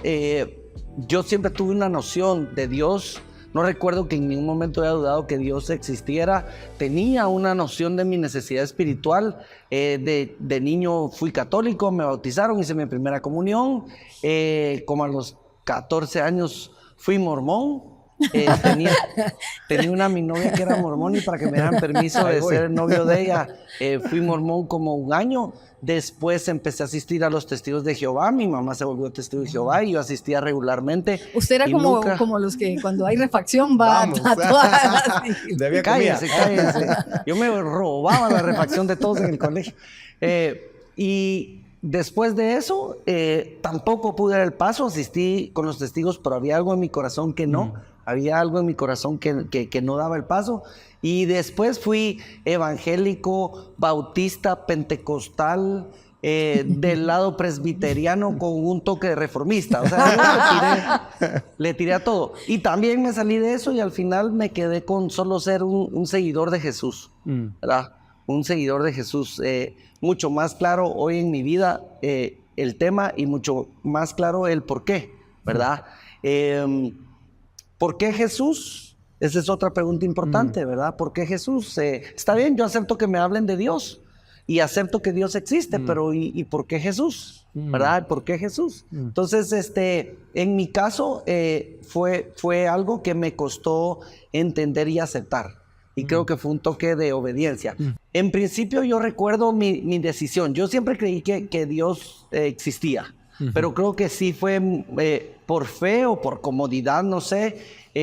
yo siempre tuve una noción de Dios. No recuerdo que en ningún momento haya dudado que Dios existiera. Tenía una noción de mi necesidad espiritual. De niño fui católico, me bautizaron, hice mi primera comunión. Como a los 14 años fui mormón. Tenía mi novia que era mormón y para que me dieran permiso de ser novio de ella, fui mormón como un año. Después empecé a asistir a los testigos de Jehová. Mi mamá se volvió testigo de Jehová y yo asistía regularmente.
Usted era como los que cuando hay refacción va a todas.
Cállese. Yo me robaba la refacción de todos en el colegio. Y después de eso, tampoco pude dar el paso. Asistí con los testigos, pero había algo en mi corazón que no. Había algo en mi corazón que no daba el paso. Y después fui evangélico, bautista, pentecostal, del lado presbiteriano con un toque de reformista. O sea, yo le tiré a todo. Y también me salí de eso y al final me quedé con solo ser un seguidor de Jesús, ¿verdad? Un seguidor de Jesús. Mucho más claro hoy en mi vida el tema y mucho más claro el por qué, ¿verdad? ¿Por qué Jesús? Esa es otra pregunta importante, ¿verdad? ¿Por qué Jesús? Está bien, yo acepto que me hablen de Dios y acepto que Dios existe, pero ¿y por qué Jesús? ¿Verdad? ¿Por qué Jesús? Entonces, en mi caso, fue algo que me costó entender y aceptar. Y creo que fue un toque de obediencia. En principio, yo recuerdo mi decisión. Yo siempre creí que Dios existía. Pero creo que sí fue por fe o por comodidad, no sé,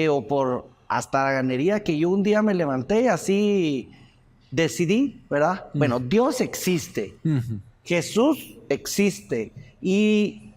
o por hasta la ganería, que yo un día me levanté así, decidí, ¿verdad? Bueno, Dios existe, Jesús existe, y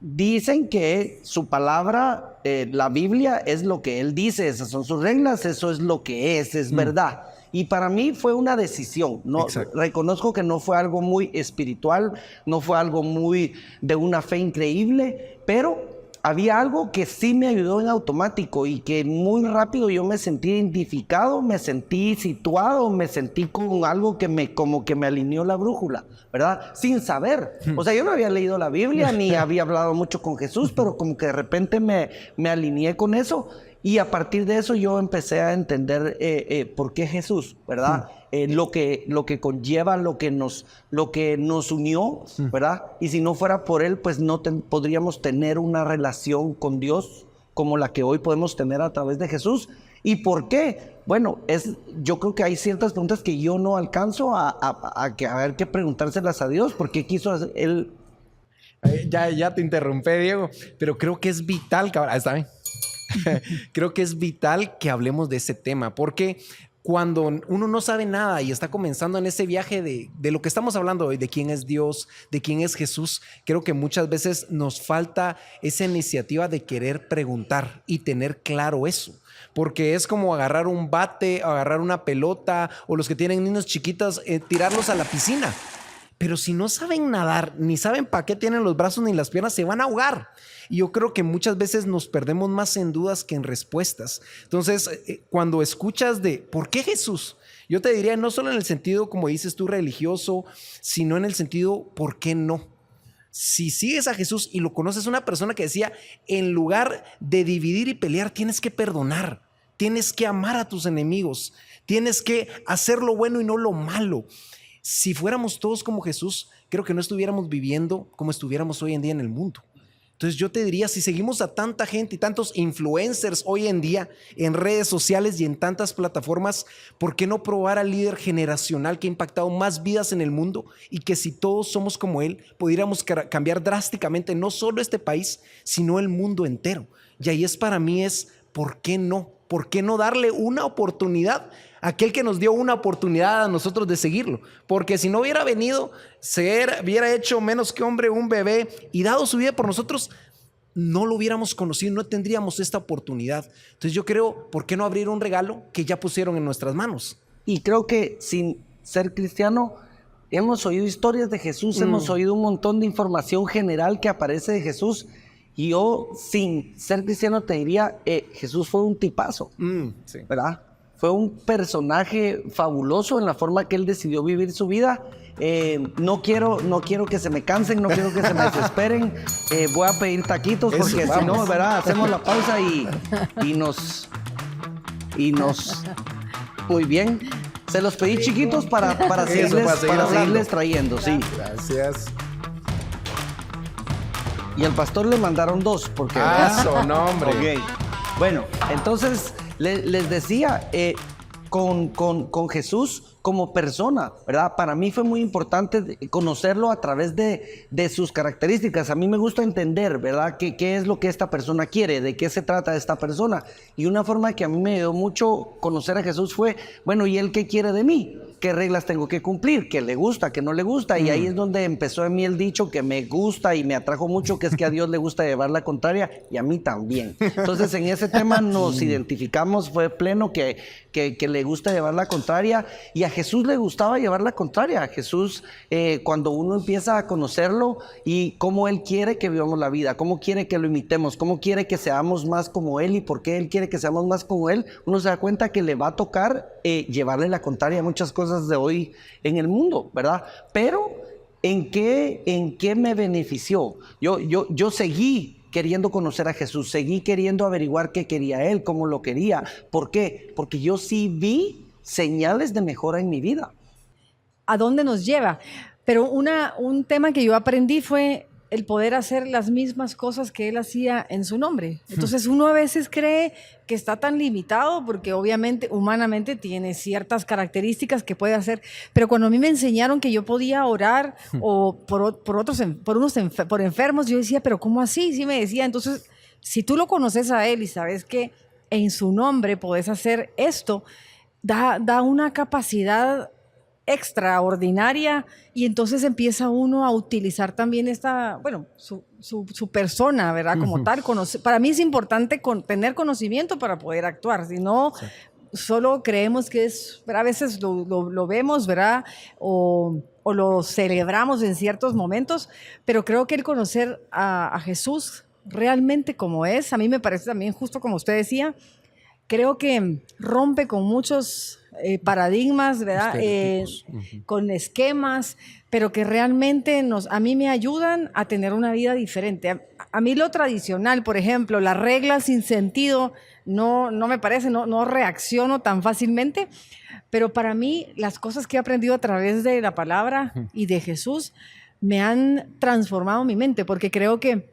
dicen que su palabra, la Biblia, es lo que Él dice, esas son sus reglas, eso es lo que es verdad. Y para mí fue una decisión. No, reconozco que no fue algo muy espiritual, no fue algo muy de una fe increíble, pero había algo que sí me ayudó en automático y que muy rápido yo me sentí identificado, me sentí situado, me sentí con algo que como que me alineó la brújula, ¿verdad? Sin saber. O sea, yo no había leído la Biblia ni había hablado mucho con Jesús, pero como que de repente me alineé con eso. Y a partir de eso yo empecé a entender por qué Jesús, ¿verdad? Lo que conlleva, lo que nos unió, ¿verdad? Y si no fuera por Él, pues no podríamos tener una relación con Dios como la que hoy podemos tener a través de Jesús. ¿Y por qué? Bueno, yo creo que hay ciertas preguntas que yo no alcanzo a ver qué preguntárselas a Dios. ¿Por qué quiso Él?
Ya te interrumpí, Diego, pero creo que es vital, cabrón. Está bien. Creo que es vital que hablemos de ese tema porque cuando uno no sabe nada y está comenzando en ese viaje de lo que estamos hablando hoy, de quién es Dios, de quién es Jesús, creo que muchas veces nos falta esa iniciativa de querer preguntar y tener claro eso. Porque es como agarrar un bate, agarrar una pelota, o los que tienen niños chiquitos, tirarlos a la piscina. Pero si no saben nadar, ni saben para qué tienen los brazos ni las piernas, se van a ahogar. Y yo creo que muchas veces nos perdemos más en dudas que en respuestas. Entonces, cuando escuchas de ¿por qué Jesús? Yo te diría no solo en el sentido, como dices tú, religioso, sino en el sentido ¿por qué no? Si sigues a Jesús y lo conoces, una persona que decía, en lugar de dividir y pelear, tienes que perdonar, tienes que amar a tus enemigos, tienes que hacer lo bueno y no lo malo. Si fuéramos todos como Jesús, creo que no estuviéramos viviendo como estuviéramos hoy en día en el mundo. Entonces yo te diría, si seguimos a tanta gente y tantos influencers hoy en día en redes sociales y en tantas plataformas, ¿por qué no probar al líder generacional que ha impactado más vidas en el mundo y que si todos somos como él, pudiéramos cambiar drásticamente no solo este país, sino el mundo entero? Y ahí es para mí ¿por qué no? ¿Por qué no darle una oportunidad a aquel que nos dio una oportunidad a nosotros de seguirlo? Porque si no hubiera venido, hubiera hecho menos que hombre, un bebé, y dado su vida por nosotros, no lo hubiéramos conocido, no tendríamos esta oportunidad. Entonces yo creo, ¿por qué no abrir un regalo que ya pusieron en nuestras manos?
Y creo que sin ser cristiano, hemos oído historias de Jesús, hemos oído un montón de información general que aparece de Jesús. Y yo, sin ser cristiano, te diría, Jesús fue un tipazo,
sí.
¿verdad? Fue un personaje fabuloso en la forma que él decidió vivir su vida. No quiero que se me cansen, no quiero que se me desesperen. Voy a pedir taquitos porque si no, ¿verdad? Hacemos la pausa y nos... Muy bien. Se los pedí chiquitos para seguirles trayendo, sí.
Gracias.
Y al pastor le mandaron 2 porque...
Eso, no, hombre.
Okay. Bueno, entonces les decía, con Jesús como persona, ¿verdad? Para mí fue muy importante conocerlo a través de sus características. A mí me gusta entender, ¿verdad? ¿Qué es lo que esta persona quiere? ¿De qué se trata esta persona? Y una forma que a mí me dio mucho conocer a Jesús fue, bueno, ¿y él qué quiere de mí? ¿Qué reglas tengo que cumplir? ¿Qué le gusta? ¿Qué no le gusta? Y ahí es donde empezó en mí el dicho que me gusta y me atrajo mucho, que es que a Dios le gusta llevar la contraria y a mí también. Entonces en ese tema nos identificamos, fue pleno que le gusta llevar la contraria, y a Jesús le gustaba llevar la contraria. A Jesús, cuando uno empieza a conocerlo y cómo Él quiere que vivamos la vida, cómo quiere que lo imitemos, cómo quiere que seamos más como Él y por qué Él quiere que seamos más como Él, uno se da cuenta que le va a tocar llevarle la contraria a muchas cosas de hoy en el mundo, ¿verdad? Pero ¿en qué me benefició? Yo seguí queriendo conocer a Jesús, seguí queriendo averiguar qué quería Él, cómo lo quería. ¿Por qué? Porque yo sí vi señales de mejora en mi vida.
¿A dónde nos lleva? Pero un tema que yo aprendí fue el poder hacer las mismas cosas que Él hacía en su nombre. Entonces uno a veces cree que está tan limitado porque obviamente humanamente tiene ciertas características que puede hacer, pero cuando a mí me enseñaron que yo podía orar o por enfermos, yo decía, pero ¿cómo así? Sí me decía, entonces si tú lo conoces a Él y sabes que en su nombre podés hacer esto, da una capacidad extraordinaria, y entonces empieza uno a utilizar también su persona, ¿verdad? Como tal, para mí es importante tener conocimiento para poder actuar, si no, solo creemos que es, a veces lo vemos, ¿verdad? O lo celebramos en ciertos momentos, pero creo que el conocer a Jesús realmente como es, a mí me parece también, justo como usted decía, creo que rompe con muchos paradigmas, ¿verdad? Con esquemas, pero que realmente a mí me ayudan a tener una vida diferente. A mí lo tradicional, por ejemplo, las reglas sin sentido, no me parece, no reacciono tan fácilmente, pero para mí las cosas que he aprendido a través de la palabra y de Jesús me han transformado mi mente, porque creo que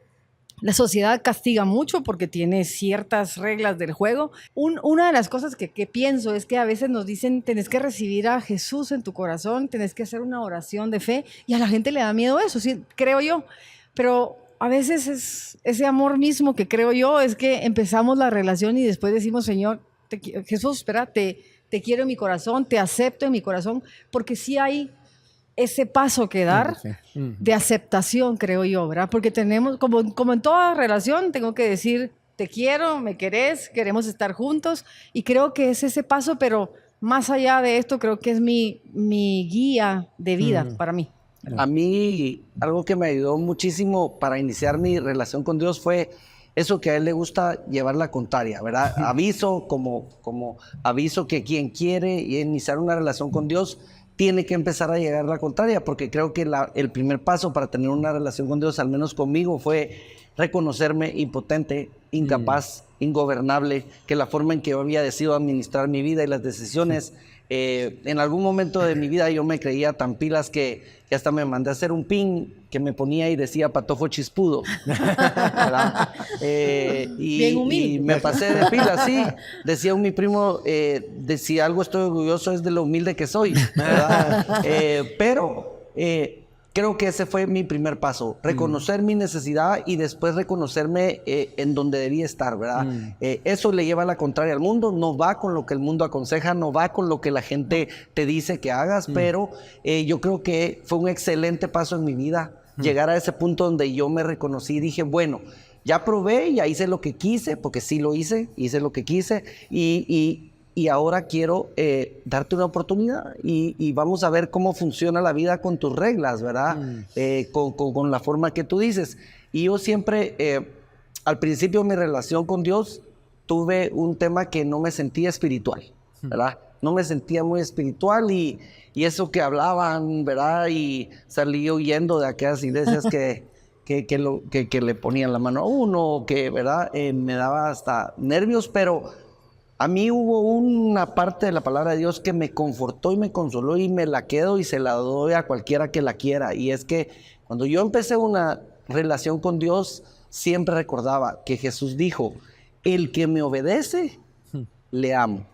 la sociedad castiga mucho porque tiene ciertas reglas del juego. Una de las cosas que pienso es que a veces nos dicen, tenés que recibir a Jesús en tu corazón, tenés que hacer una oración de fe, y a la gente le da miedo eso, sí, creo yo. Pero a veces es ese amor mismo que creo yo, es que empezamos la relación y después decimos, Señor, Jesús, espera, te te quiero en mi corazón, te acepto en mi corazón, porque sí hay ese paso que dar de aceptación, creo yo, ¿verdad? Porque tenemos, como en toda relación, tengo que decir, te quiero, me querés, queremos estar juntos, y creo que es ese paso, pero más allá de esto, creo que es mi guía de vida para mí.
A mí, algo que me ayudó muchísimo para iniciar mi relación con Dios fue eso que a él le gusta llevar la contraria, ¿verdad? Aviso como aviso que quien quiere iniciar una relación con Dios tiene que empezar a llegar la contraria, porque creo que el primer paso para tener una relación con Dios, al menos conmigo, fue reconocerme impotente, incapaz, ingobernable, que la forma en que yo había decidido administrar mi vida y las decisiones, en algún momento de mi vida yo me creía tan pilas que hasta me mandé a hacer un pin que me ponía y decía Patojo Chispudo, ¿verdad?
Bien humilde.
Y me pasé de pilas, sí. Decía mi primo, de si algo estoy orgulloso es de lo humilde que soy, ¿verdad? Pero creo que ese fue mi primer paso, reconocer mi necesidad y después reconocerme en donde debía estar, ¿verdad? Eso le lleva a la contraria al mundo, no va con lo que el mundo aconseja, no va con lo que la gente te dice que hagas, pero yo creo que fue un excelente paso en mi vida, llegar a ese punto donde yo me reconocí y dije, bueno, ya probé, ya hice lo que quise, porque sí lo hice lo que quise y ahora quiero darte una oportunidad y vamos a ver cómo funciona la vida con tus reglas, ¿verdad? Con la forma que tú dices. Y yo siempre, al principio de mi relación con Dios, tuve un tema que no me sentía espiritual, ¿verdad? No me sentía muy espiritual y eso que hablaban, ¿verdad? Y salí huyendo de aquellas iglesias que le ponían la mano a uno, que, ¿verdad? Me daba hasta nervios, pero a mí hubo una parte de la palabra de Dios que me confortó y me consoló y me la quedo y se la doy a cualquiera que la quiera. Y es que cuando yo empecé una relación con Dios, siempre recordaba que Jesús dijo, el que me obedece, le amo.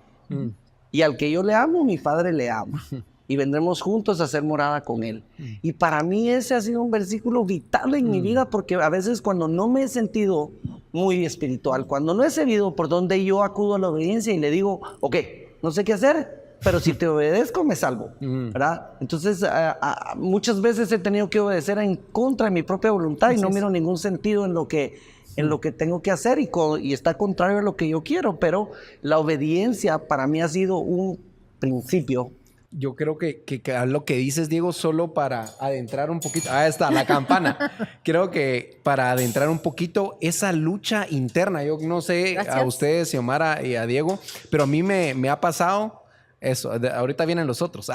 Y al que yo le amo, mi Padre le ama. Y vendremos juntos a hacer morada con Él. Y para mí ese ha sido un versículo vital en mi vida, porque a veces cuando no me he sentido muy espiritual, cuando no he sabido por dónde yo acudo a la obediencia y le digo, ok, no sé qué hacer, pero si te obedezco me salvo, ¿verdad? Entonces muchas veces he tenido que obedecer en contra de mi propia voluntad y no miro ningún sentido en lo que tengo que hacer y está contrario a lo que yo quiero, pero la obediencia para mí ha sido un principio.
Yo creo que lo que dices, Diego, solo para adentrar un poquito, está la campana. Creo que para adentrar un poquito esa lucha interna, yo no sé, gracias a ustedes, Xiomara y a Diego, pero a mí me ha pasado eso. Ahorita vienen los otros.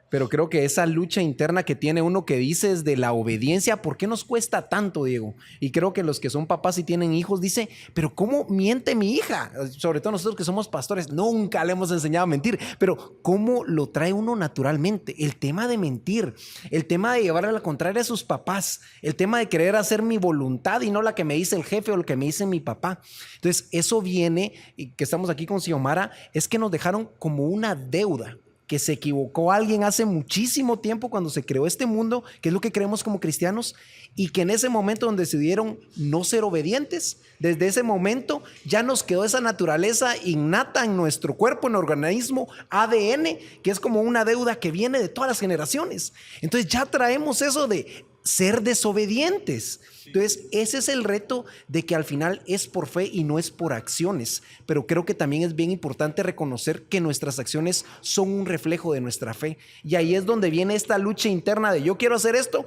Pero creo que esa lucha interna que tiene uno que dices de la obediencia, ¿por qué nos cuesta tanto, Diego? Y creo que los que son papás y tienen hijos dicen, pero ¿cómo miente mi hija? Sobre todo nosotros que somos pastores, nunca le hemos enseñado a mentir, pero ¿cómo lo trae uno naturalmente? El tema de mentir, el tema de llevar a la contraria a sus papás, el tema de querer hacer mi voluntad y no la que me dice el jefe o lo que me dice mi papá. Entonces, eso viene, y que estamos aquí con Xiomara, es que nos dejaron como una deuda. Que se equivocó alguien hace muchísimo tiempo cuando se creó este mundo, que es lo que creemos como cristianos, y que en ese momento donde decidieron no ser obedientes, desde ese momento ya nos quedó esa naturaleza innata en nuestro cuerpo, en el organismo, ADN, que es como una deuda que viene de todas las generaciones. Entonces ya traemos eso de ser desobedientes. Entonces ese es el reto de que al final es por fe y no es por acciones, pero creo que también es bien importante reconocer que nuestras acciones son un reflejo de nuestra fe, y ahí es donde viene esta lucha interna de yo quiero hacer esto,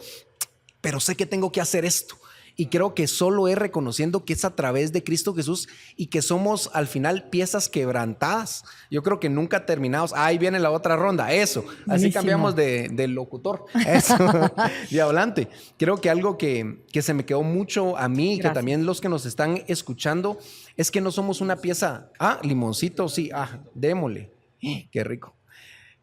pero sé que tengo que hacer esto. Y creo que solo es reconociendo que es a través de Cristo Jesús y que somos al final piezas quebrantadas. Yo creo que nunca terminados. Ahí viene la otra ronda. Eso. Buenísimo. Así cambiamos de locutor. Eso. De hablante. Creo que algo que se me quedó mucho a mí y que también los que nos están escuchando es que no somos una pieza. Limoncito, sí. Démosle. Qué rico.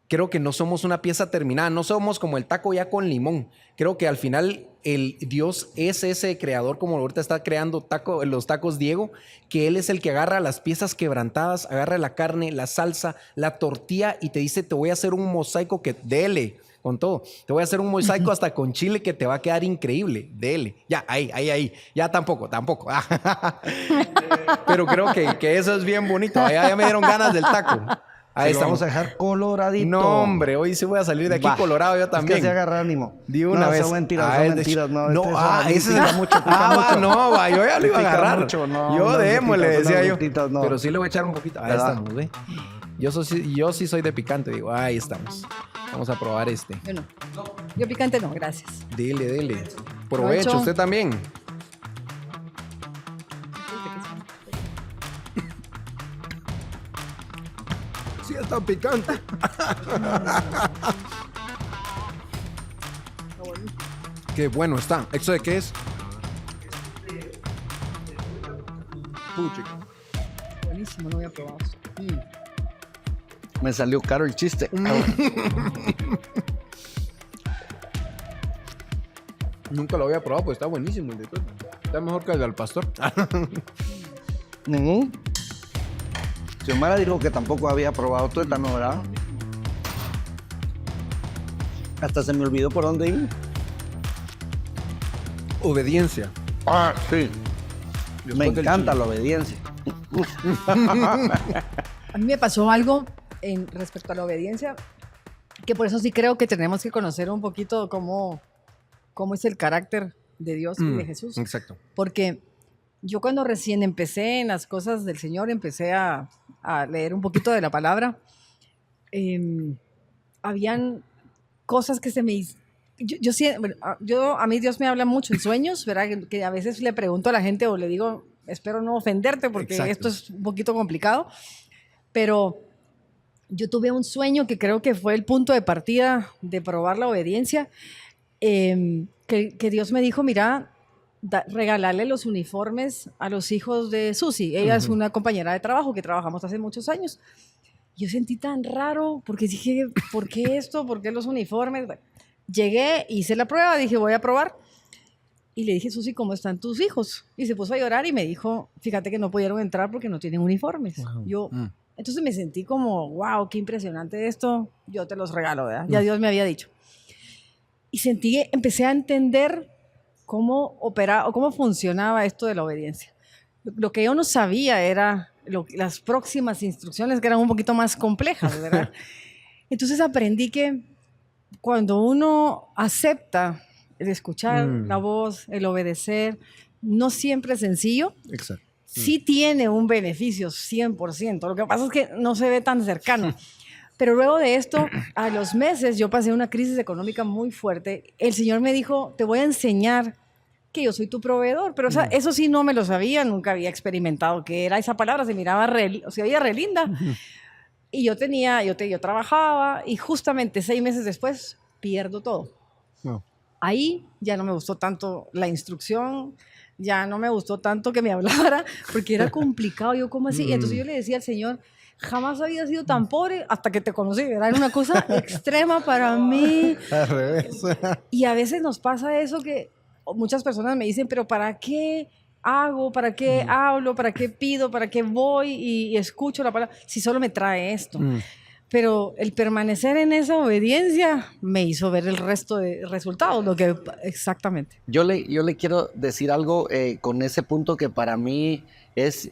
Creo que no somos una pieza terminada, no somos como el taco ya con limón. Creo que al final el Dios es ese creador, como ahorita está creando los tacos Diego, que Él es el que agarra las piezas quebrantadas, agarra la carne, la salsa, la tortilla y te dice, te voy a hacer un mosaico que dele, con todo. Te voy a hacer un mosaico hasta con chile que te va a quedar increíble. Dele. Ya, ahí. Ya tampoco. Pero creo que eso es bien bonito. Ya me dieron ganas del taco. Ahí
sí, vamos a dejar coloradito.
No, hombre, hoy sí voy a salir de aquí colorado yo también.
Es que se agarra ánimo.
De una vez.
Son mentiras, son mentiras.
Ese es el...
mucho,
yo ya lo iba a agarrar.
Mucho,
yo démosle, decía yo.
No.
Pero sí le voy a echar un poquito. Ahí estamos, ¿ve? Yo sí soy de picante, digo, ahí estamos. Vamos a probar este.
Yo no. Yo picante no, gracias.
Dele. Provecho, usted también. Sí, está picante. Qué bueno está. ¿Esto de qué es?
Buenísimo, no había probado.
Me salió caro el chiste.
Nunca lo había probado, pues está buenísimo el de tuétano. Está mejor que el del pastor.
Xiomara dijo que tampoco había probado tuétano, ¿verdad? Hasta se me olvidó por dónde ir.
Obediencia.
Sí. Me encanta la obediencia.
A mí me pasó algo respecto a la obediencia, que por eso sí creo que tenemos que conocer un poquito cómo es el carácter de Dios y de Jesús.
Exacto.
Porque yo cuando recién empecé en las cosas del Señor, empecé a leer un poquito de la palabra, habían cosas que se me... A mí Dios me habla mucho en sueños, ¿verdad? Que a veces le pregunto a la gente o le digo, espero no ofenderte porque esto es un poquito complicado, pero yo tuve un sueño que creo que fue el punto de partida de probar la obediencia, que Dios me dijo, mira, regalarle los uniformes a los hijos de Susi. Ella es una compañera de trabajo que trabajamos hace muchos años. Yo sentí tan raro porque dije, ¿por qué esto? ¿Por qué los uniformes? Llegué, hice la prueba, dije, voy a probar. Y le dije, Susi, ¿cómo están tus hijos? Y se puso a llorar y me dijo, fíjate que no pudieron entrar porque no tienen uniformes. Wow. Entonces me sentí como, wow, qué impresionante esto. Yo te los regalo, ¿verdad? Ya Dios me había dicho. Y empecé a entender cómo operaba o cómo funcionaba esto de la obediencia. Lo que yo no sabía era las próximas instrucciones, que eran un poquito más complejas, ¿verdad? Entonces aprendí que cuando uno acepta el escuchar la voz, el obedecer, no siempre es sencillo.
Exacto.
Sí tiene un beneficio 100%. Lo que pasa es que no se ve tan cercano. Pero luego de esto, a los meses, yo pasé una crisis económica muy fuerte. El Señor me dijo, te voy a enseñar que yo soy tu proveedor. Pero o sea, eso sí no me lo sabía, nunca había experimentado que era esa palabra, se miraba se veía re linda. Y yo trabajaba y justamente 6 meses después pierdo todo. No. Ahí ya no me gustó tanto la instrucción, ya no me gustó tanto que me hablara, porque era complicado. Yo, ¿cómo así? Y entonces yo le decía al Señor, jamás había sido tan pobre hasta que te conocí, ¿verdad? Era una cosa extrema para mí.
Al revés.
Y a veces nos pasa eso que muchas personas me dicen, pero ¿para qué hago? ¿Para qué hablo? ¿Para qué pido? ¿Para qué voy y escucho la palabra? Si solo me trae esto. Pero el permanecer en esa obediencia me hizo ver el resto de resultados, exactamente.
Yo le quiero decir algo con ese punto que para mí es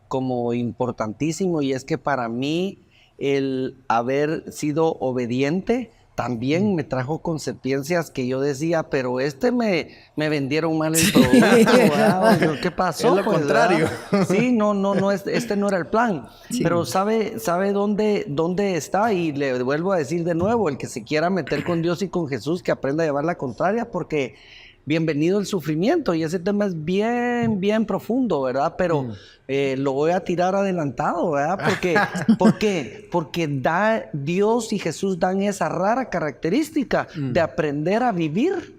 como importantísimo, y es que para mí el haber sido obediente también me trajo consecuencias que yo decía, pero me vendieron mal el producto. ¿Qué pasó?
Es lo contrario.
Sí, no, este no era el plan. Sí. Pero ¿sabe dónde está? Y le vuelvo a decir de nuevo, el que se quiera meter con Dios y con Jesús, que aprenda a llevar la contraria, porque bienvenido el sufrimiento, y ese tema es bien, bien profundo, ¿verdad? Pero lo voy a tirar adelantado, ¿verdad? Porque Dios y Jesús dan esa rara característica de aprender a vivir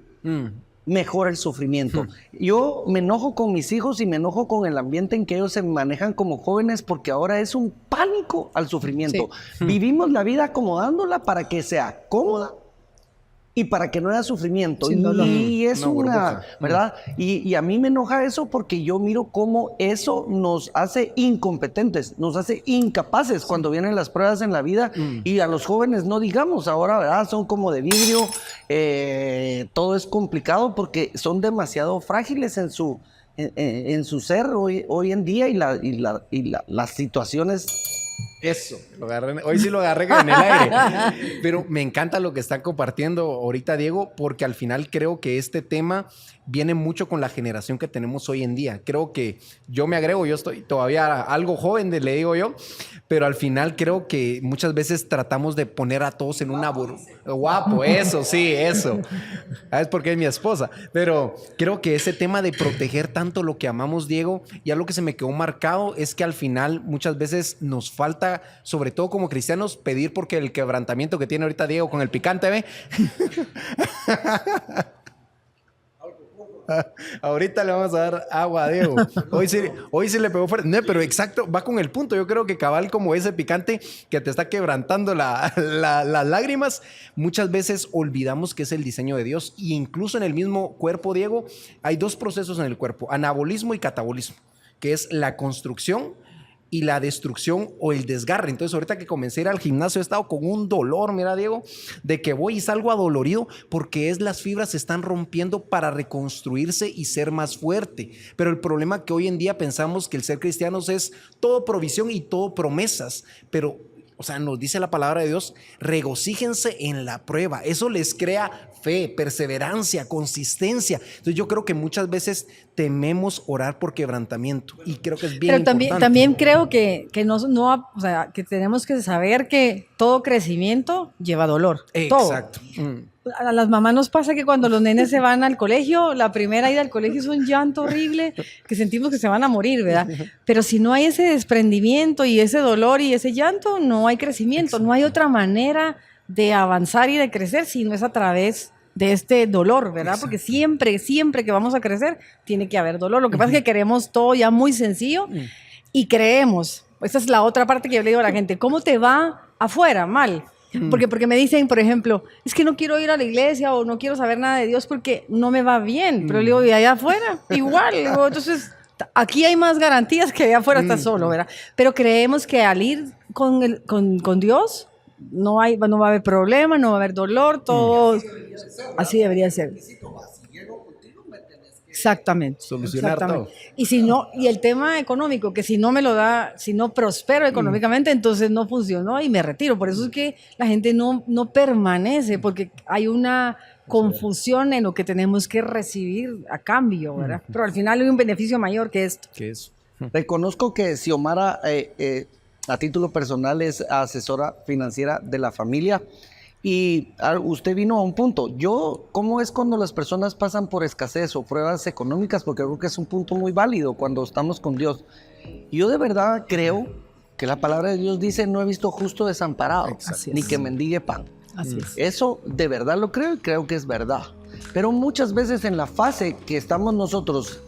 mejor el sufrimiento. Yo me enojo con mis hijos y me enojo con el ambiente en que ellos se manejan como jóvenes, porque ahora es un pánico al sufrimiento. Sí. Vivimos la vida acomodándola para que sea cómoda, y para que no haya sufrimiento.
Sin dolor.
Y es
Una burbuja.
¿verdad? Y a mí me enoja eso porque yo miro cómo eso nos hace incompetentes, nos hace incapaces cuando vienen las pruebas en la vida. Y a los jóvenes no digamos ahora, ¿verdad? Son como de vidrio, todo es complicado porque son demasiado frágiles en su ser hoy en día, y las situaciones.
Eso, hoy sí lo agarré en el aire. Pero me encanta lo que están compartiendo ahorita, Diego, porque al final creo que este tema viene mucho con la generación que tenemos hoy en día. Creo que yo me agrego, yo estoy todavía algo joven, le digo yo, pero al final creo que muchas veces tratamos de poner a todos en una burbuja. Guapo, eso, sí, eso. ¿Sabes por qué es mi esposa? Pero creo que ese tema de proteger tanto lo que amamos, Diego, y algo que se me quedó marcado es que al final muchas veces nos falta, sobre todo como cristianos, pedir porque el quebrantamiento que tiene ahorita Diego con el picante, ¿ve? Ahorita le vamos a dar agua a Diego. Hoy sí le pegó fuerte. No, pero exacto, va con el punto. Yo creo que cabal como ese picante que te está quebrantando las lágrimas, muchas veces olvidamos que es el diseño de Dios. Y incluso en el mismo cuerpo, Diego, hay dos procesos en el cuerpo, anabolismo y catabolismo, que es la construcción y la destrucción o el desgarre. Entonces, ahorita que comencé a ir al gimnasio, he estado con un dolor, mira, Diego, de que voy y salgo adolorido porque las fibras se están rompiendo para reconstruirse y ser más fuerte. Pero el problema es que hoy en día pensamos que el ser cristianos es todo provisión y todo promesas, pero, o sea, nos dice la palabra de Dios, regocíjense en la prueba. Eso les crea fe, perseverancia, consistencia. Entonces yo creo que muchas veces tememos orar por quebrantamiento y creo que es bien importante.
Pero también creo que o sea, que tenemos que saber que todo crecimiento lleva dolor.
Exacto.
Todo. A las mamás nos pasa que cuando los nenes se van al colegio, la primera ida al colegio es un llanto horrible, que sentimos que se van a morir, ¿verdad? Pero si no hay ese desprendimiento y ese dolor y ese llanto, no hay crecimiento. No hay otra manera de avanzar y de crecer si no es a través de este dolor, ¿verdad? Porque siempre que vamos a crecer, tiene que haber dolor. Lo que pasa es que queremos todo ya muy sencillo y creemos. Esa es la otra parte que yo le digo a la gente. ¿Cómo te va afuera? Mal. Porque me dicen, por ejemplo, es que no quiero ir a la iglesia o no quiero saber nada de Dios porque no me va bien. Pero le digo, y allá afuera, igual. Digo, entonces, aquí hay más garantías que allá afuera estás solo, ¿verdad? Pero creemos que al ir con Dios no va a haber problema, no va a haber dolor, todo así debería ser. Exactamente.
Solucionar todo.
Y si no, y el tema económico, que si no me lo da, si no prospero económicamente, entonces no funcionó y me retiro. Por eso es que la gente no permanece, porque hay una confusión en lo que tenemos que recibir a cambio, ¿verdad? Pero al final hay un beneficio mayor que esto.
¿Qué es?
Reconozco que Xiomara, a título personal, es asesora financiera de la familia. Y usted vino a un punto. ¿Cómo es cuando las personas pasan por escasez o pruebas económicas? Porque creo que es un punto muy válido cuando estamos con Dios. Yo de verdad creo que la palabra de Dios dice, no he visto justo desamparado, ni que mendigue pan.
Así es.
Eso de verdad lo creo y creo que es verdad. Pero muchas veces en la fase que estamos nosotros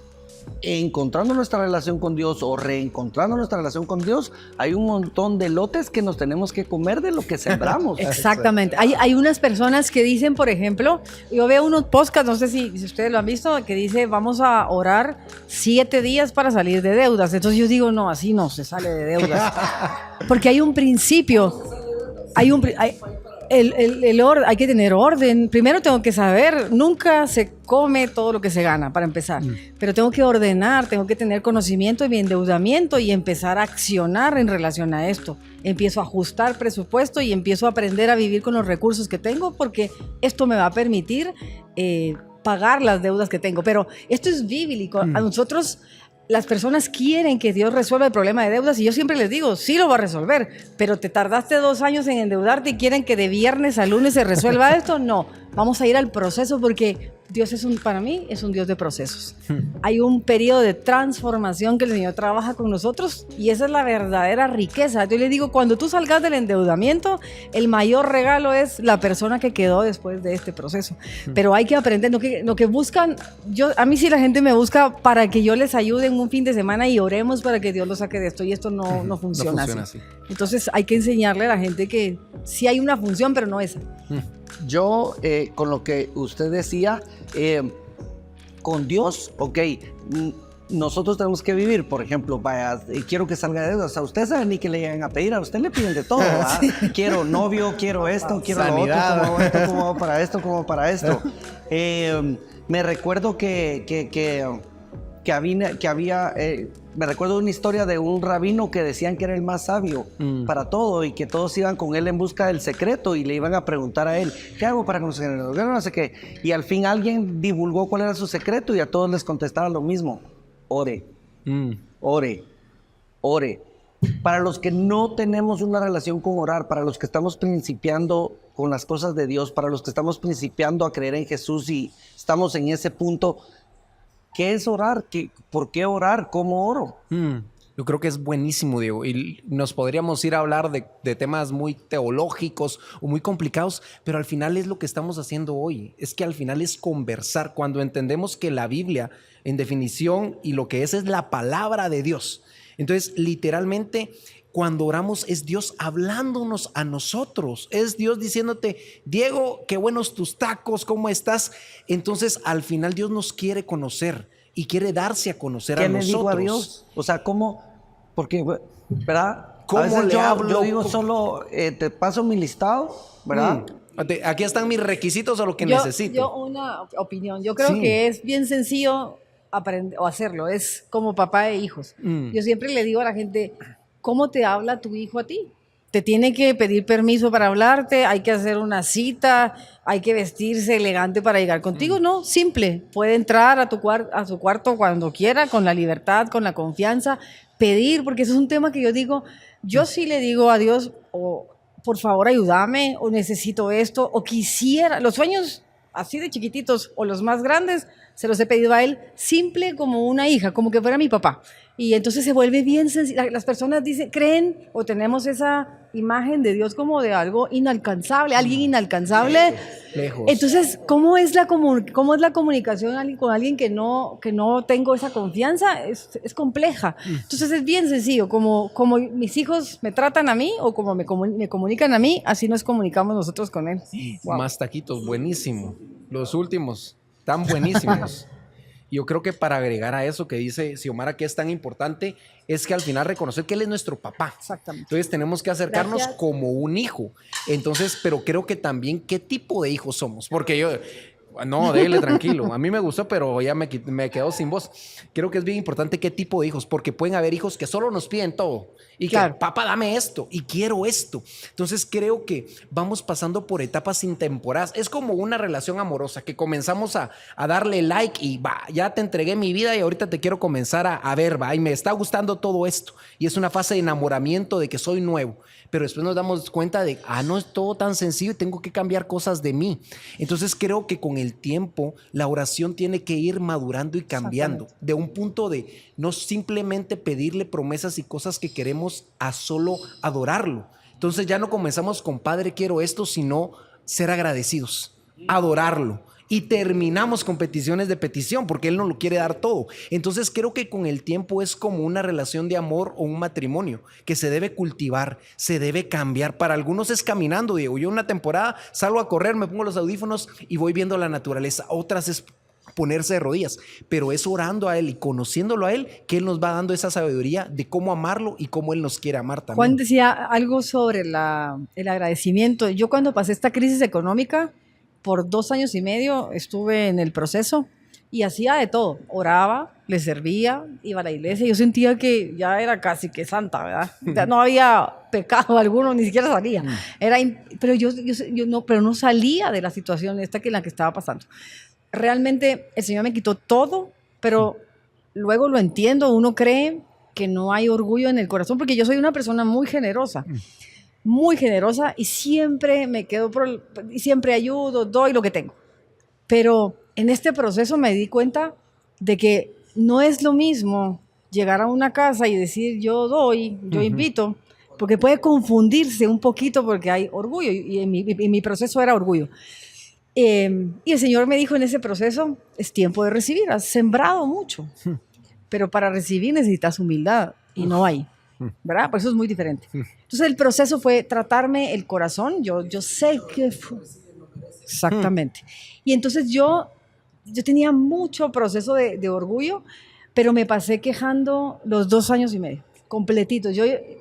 encontrando nuestra relación con Dios o reencontrando nuestra relación con Dios, hay un montón de lotes que nos tenemos que comer de lo que sembramos.
Exactamente. Hay unas personas que dicen, por ejemplo, yo veo unos podcasts, no sé si ustedes lo han visto, que dice, vamos a orar 7 días para salir de deudas. Entonces yo digo, no, así no se sale de deudas. Porque hay un principio, hay que tener orden. Primero tengo que saber, nunca se come todo lo que se gana, para empezar. Pero tengo que ordenar, tengo que tener conocimiento de mi endeudamiento y empezar a accionar en relación a esto. Empiezo a ajustar presupuesto y empiezo a aprender a vivir con los recursos que tengo, porque esto me va a permitir pagar las deudas que tengo. Pero esto es bíblico. A nosotros, las personas quieren que Dios resuelva el problema de deudas y yo siempre les digo, sí lo va a resolver, pero te tardaste 2 años en endeudarte y quieren que de viernes a lunes se resuelva esto. No, vamos a ir al proceso porque Dios para mí es un Dios de procesos. Hay un periodo de transformación que el Señor trabaja con nosotros y esa es la verdadera riqueza. Yo le digo, cuando tú salgas del endeudamiento, el mayor regalo es la persona que quedó después de este proceso. Pero hay que aprender, lo que buscan, a mí sí la gente me busca para que yo les ayude en un fin de semana y oremos para que Dios lo saque de esto y esto no funciona así. Entonces hay que enseñarle a la gente que sí hay una función, pero no esa.
Yo, con lo que usted decía, con Dios, ok, nosotros tenemos que vivir, por ejemplo, vaya, quiero que salga de deudas. O sea, usted sabe ni que le llegan a pedir, a usted le piden de todo, ¿verdad? Sí. Quiero novio, quiero esto, quiero sanidad. Lo otro, como para esto, como para esto. Me recuerdo me recuerdo una historia de un rabino que decían que era el más sabio para todo y que todos iban con él en busca del secreto y le iban a preguntar a él, ¿qué hago para conocer el secreto? No sé qué. Y al fin alguien divulgó cuál era su secreto y a todos les contestaba lo mismo. Ore, ore, ore. Para los que no tenemos una relación con orar, para los que estamos principiando con las cosas de Dios, para los que estamos principiando a creer en Jesús y estamos en ese punto, ¿qué es orar? ¿Por qué orar? ¿Cómo oro?
Yo creo que es buenísimo, Diego, y nos podríamos ir a hablar de temas muy teológicos o muy complicados, pero al final es lo que estamos haciendo hoy. Es que al final es conversar. Cuando entendemos que la Biblia, en definición, y lo que es la palabra de Dios. Entonces, literalmente, cuando oramos es Dios hablándonos a nosotros. Es Dios diciéndote, Diego, qué buenos tus tacos, ¿cómo estás? Entonces, al final Dios nos quiere conocer y quiere darse a conocer a nosotros. ¿Qué le digo a Dios?
O sea, ¿cómo? Porque, ¿verdad?
¿Cómo
a veces
le hablo?
Yo digo solo, te paso mi listado, ¿verdad?
Aquí están mis requisitos o lo que necesito.
Yo una opinión. Yo creo que es bien sencillo aprender o hacerlo. Es como papá e hijos. Yo siempre le digo a la gente, ¿cómo te habla tu hijo a ti? Te tiene que pedir permiso para hablarte, hay que hacer una cita, hay que vestirse elegante para llegar contigo. No, simple. Puede entrar a su cuarto cuando quiera, con la libertad, con la confianza, pedir, porque eso es un tema que yo digo, yo sí le digo a Dios, por favor ayúdame, o necesito esto, o quisiera, los sueños así de chiquititos, o los más grandes, se los he pedido a él, simple como una hija, como que fuera mi papá. Y entonces se vuelve bien sencillo. Las personas creen o tenemos esa imagen de Dios como de algo inalcanzable, alguien inalcanzable.
Lejos.
Entonces, ¿cómo es la comunicación con alguien que no tengo esa confianza? Es compleja. Entonces es bien sencillo, como mis hijos me tratan a mí o como me comunican a mí, así nos comunicamos nosotros con él.
Wow. Más taquitos, buenísimo. Los últimos, tan buenísimos. Yo creo que para agregar a eso que dice Xiomara, que es tan importante, es que al final reconocer que Él es nuestro papá.
Exactamente.
Entonces tenemos que acercarnos como un hijo. Entonces, pero creo que también qué tipo de hijos somos. Porque yo, no, déjale tranquilo. A mí me gustó, pero ya me quedo sin voz. Creo que es bien importante qué tipo de hijos, porque pueden haber hijos que solo nos piden todo. Y claro, que, papá, dame esto y quiero esto. Entonces creo que vamos pasando por etapas intemporáneas. Es como una relación amorosa que comenzamos a darle like y ya te entregué mi vida y ahorita te quiero comenzar a ver, y me está gustando todo esto. Y es una fase de enamoramiento de que soy nuevo. Pero después nos damos cuenta de, no es todo tan sencillo y tengo que cambiar cosas de mí. Entonces creo que con el tiempo la oración tiene que ir madurando y cambiando. De un punto de no simplemente pedirle promesas y cosas que queremos a solo adorarlo. Entonces ya no comenzamos con Padre quiero esto, sino ser agradecidos, adorarlo. Y terminamos con peticiones de petición porque Él nos lo quiere dar todo. Entonces creo que con el tiempo es como una relación de amor o un matrimonio que se debe cultivar, se debe cambiar. Para algunos es caminando, Diego. Yo una temporada salgo a correr, me pongo los audífonos y voy viendo la naturaleza. Otras es ponerse de rodillas, pero es orando a Él y conociéndolo a Él que Él nos va dando esa sabiduría de cómo amarlo y cómo Él nos quiere amar también.
Juan decía algo sobre el agradecimiento. Yo cuando pasé esta crisis económica, por 2 años y medio estuve en el proceso y hacía de todo. Oraba, le servía, iba a la iglesia. Yo sentía que ya era casi que santa, ¿verdad? Ya no había pecado alguno, ni siquiera salía. Pero yo no salía de la situación esta en la que estaba pasando. Realmente el Señor me quitó todo, pero luego lo entiendo. Uno cree que no hay orgullo en el corazón porque yo soy una persona muy generosa. Muy generosa y siempre me quedo y siempre ayudo, doy lo que tengo. Pero en este proceso me di cuenta de que no es lo mismo llegar a una casa y decir yo doy, yo invito, porque puede confundirse un poquito porque hay orgullo y en mi proceso era orgullo. Y el Señor me dijo en ese proceso, es tiempo de recibir, has sembrado mucho, pero para recibir necesitas humildad y no hay. ¿Verdad? Por eso es muy diferente. Entonces el proceso fue tratarme el corazón. Yo sé que exactamente. Y entonces yo tenía mucho proceso de orgullo, pero me pasé quejando los 2 años y medio, completitos.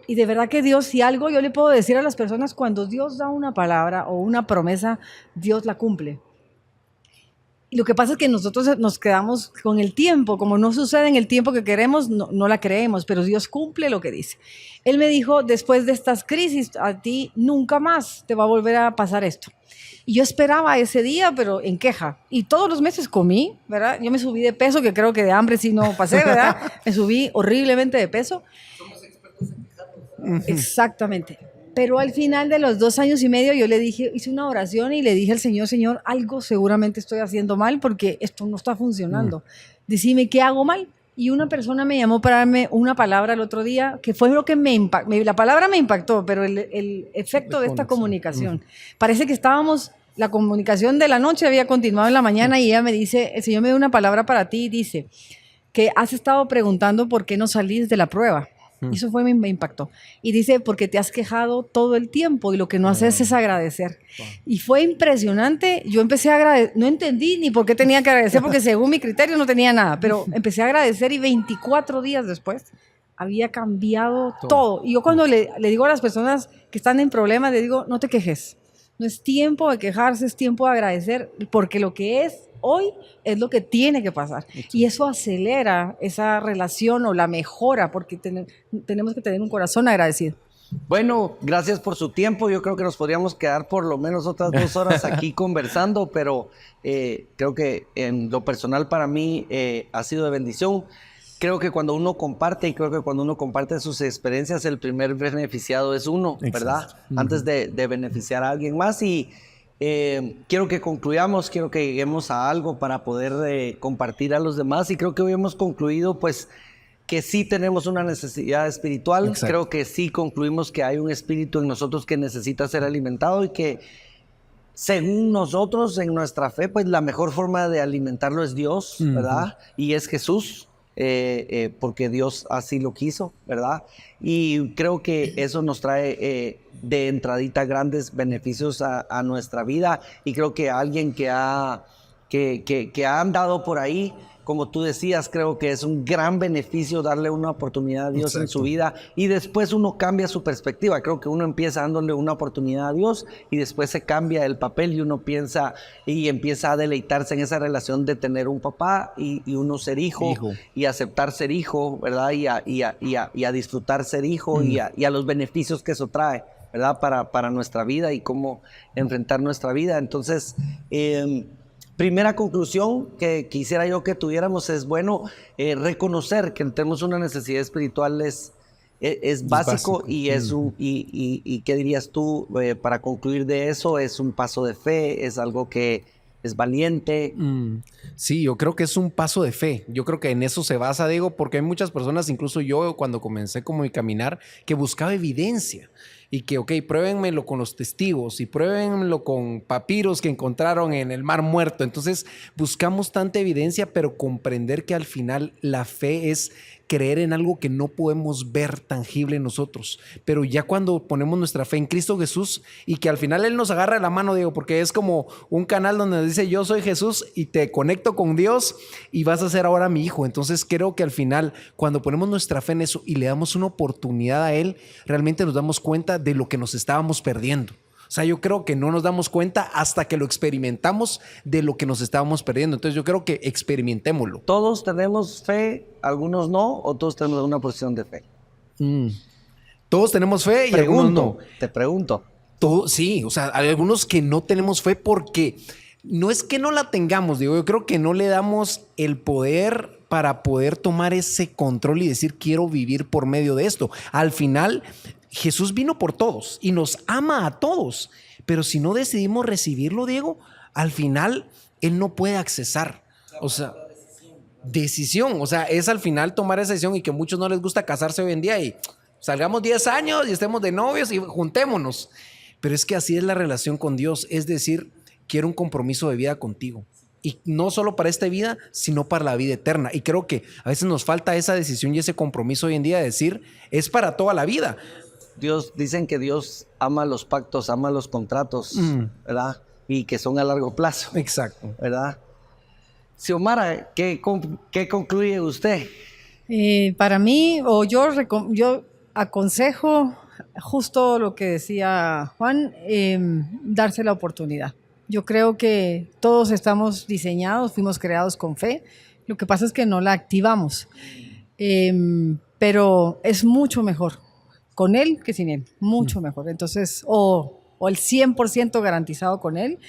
Y de verdad que Dios, si algo yo le puedo decir a las personas, cuando Dios da una palabra o una promesa, Dios la cumple. Y lo que pasa es que nosotros nos quedamos con el tiempo, como no sucede en el tiempo que queremos, no la creemos, pero Dios cumple lo que dice. Él me dijo, después de estas crisis, a ti nunca más te va a volver a pasar esto. Y yo esperaba ese día, pero en queja. Y todos los meses comí, ¿verdad? Yo me subí de peso, que creo que de hambre sí no pasé, ¿verdad? Me subí horriblemente de peso. Somos expertos en quejarnos. Exactamente. Pero al final de los 2 años y medio yo le dije, hice una oración y le dije al Señor, Señor, algo seguramente estoy haciendo mal porque esto no está funcionando. Decime qué hago mal. Y una persona me llamó para darme una palabra el otro día, que fue lo que me impactó. La palabra me impactó, pero el efecto de esta comunicación. Parece que la comunicación de la noche había continuado en la mañana y ella me dice, el Señor me dio una palabra para ti y dice que has estado preguntando por qué no salís de la prueba. Eso me impactó. Y dice, porque te has quejado todo el tiempo y lo que no haces es agradecer. Y fue impresionante. Yo empecé a agradecer, no entendí ni por qué tenía que agradecer, porque según mi criterio no tenía nada, pero empecé a agradecer y 24 días después había cambiado todo. Y yo cuando le digo a las personas que están en problemas, le digo, no te quejes. No es tiempo de quejarse, es tiempo de agradecer, porque lo que es hoy es lo que tiene que pasar. Y eso acelera esa relación o la mejora, porque tenemos que tener un corazón agradecido.
Bueno, gracias por su tiempo. Yo creo que nos podríamos quedar por lo menos otras 2 horas aquí conversando, pero creo que en lo personal para mí ha sido de bendición. Creo que cuando uno comparte, y creo que cuando uno comparte sus experiencias, el primer beneficiado es uno, ¿verdad? Antes de beneficiar a alguien más. Y quiero que concluyamos, quiero que lleguemos a algo para poder compartir a los demás. Y creo que hoy hemos concluido, pues, que sí tenemos una necesidad espiritual. Exacto. Creo que sí concluimos que hay un espíritu en nosotros que necesita ser alimentado y que, según nosotros, en nuestra fe, pues la mejor forma de alimentarlo es Dios, ¿verdad? Y es Jesús. Porque Dios así lo quiso, ¿verdad? Y creo que eso nos trae de entradita grandes beneficios a nuestra vida. Y creo que alguien que ha andado por ahí, como tú decías, creo que es un gran beneficio darle una oportunidad a Dios. Exacto. En su vida, y después uno cambia su perspectiva. Creo que uno empieza dándole una oportunidad a Dios y después se cambia el papel y uno piensa y empieza a deleitarse en esa relación de tener un papá y uno ser hijo y aceptar ser hijo, ¿verdad? Y a disfrutar ser hijo y a los beneficios que eso trae, ¿verdad? Para nuestra vida y cómo enfrentar nuestra vida. Entonces, primera conclusión que quisiera yo que tuviéramos es, bueno, reconocer que tenemos una necesidad espiritual es básico y es y ¿qué dirías tú para concluir de eso? Es un paso de fe, es algo que es valiente.
Sí, yo creo que es un paso de fe. Yo creo que en eso se basa, Diego, porque hay muchas personas, incluso yo cuando comencé como mi caminar, que buscaba evidencia. Y que, ok, pruébenmelo con los testigos y pruébenmelo con papiros que encontraron en el Mar Muerto. Entonces buscamos tanta evidencia, pero comprender que al final la fe es creer en algo que no podemos ver tangible en nosotros. Pero ya cuando ponemos nuestra fe en Cristo Jesús y que al final Él nos agarra la mano, Diego, porque es como un canal donde nos dice yo soy Jesús y te conecto con Dios y vas a ser ahora mi hijo. Entonces creo que al final cuando ponemos nuestra fe en eso y le damos una oportunidad a Él, realmente nos damos cuenta de lo que nos estábamos perdiendo. O sea, yo creo que no nos damos cuenta hasta que lo experimentamos de lo que nos estábamos perdiendo. Entonces yo creo que experimentémoslo.
¿Todos tenemos fe, algunos no, o todos tenemos una posición de fe?
Todos tenemos fe y algunos no.
Te pregunto.
Sí, o sea, hay algunos que no tenemos fe porque no es que no la tengamos, digo, yo creo que no le damos el poder para poder tomar ese control y decir quiero vivir por medio de esto. Al final, Jesús vino por todos y nos ama a todos, pero si no decidimos recibirlo, Diego, al final Él no puede accesar. O sea, decisión, o sea, es al final tomar esa decisión y que a muchos no les gusta casarse hoy en día y salgamos 10 años y estemos de novios y juntémonos. Pero es que así es la relación con Dios, es decir, quiero un compromiso de vida contigo. Y no solo para esta vida, sino para la vida eterna. Y creo que a veces nos falta esa decisión y ese compromiso hoy en día de decir, es para toda la vida.
Dicen que Dios ama los pactos, ama los contratos, ¿verdad? y que son a largo plazo.
Exacto.
¿Verdad? Xiomara, ¿qué concluye usted?
Para mí, yo aconsejo justo lo que decía Juan, darse la oportunidad. Yo creo que todos estamos diseñados, fuimos creados con fe. Lo que pasa es que no la activamos. Pero es mucho mejor con él que sin él, mucho mejor. Entonces, o el 100% garantizado con él,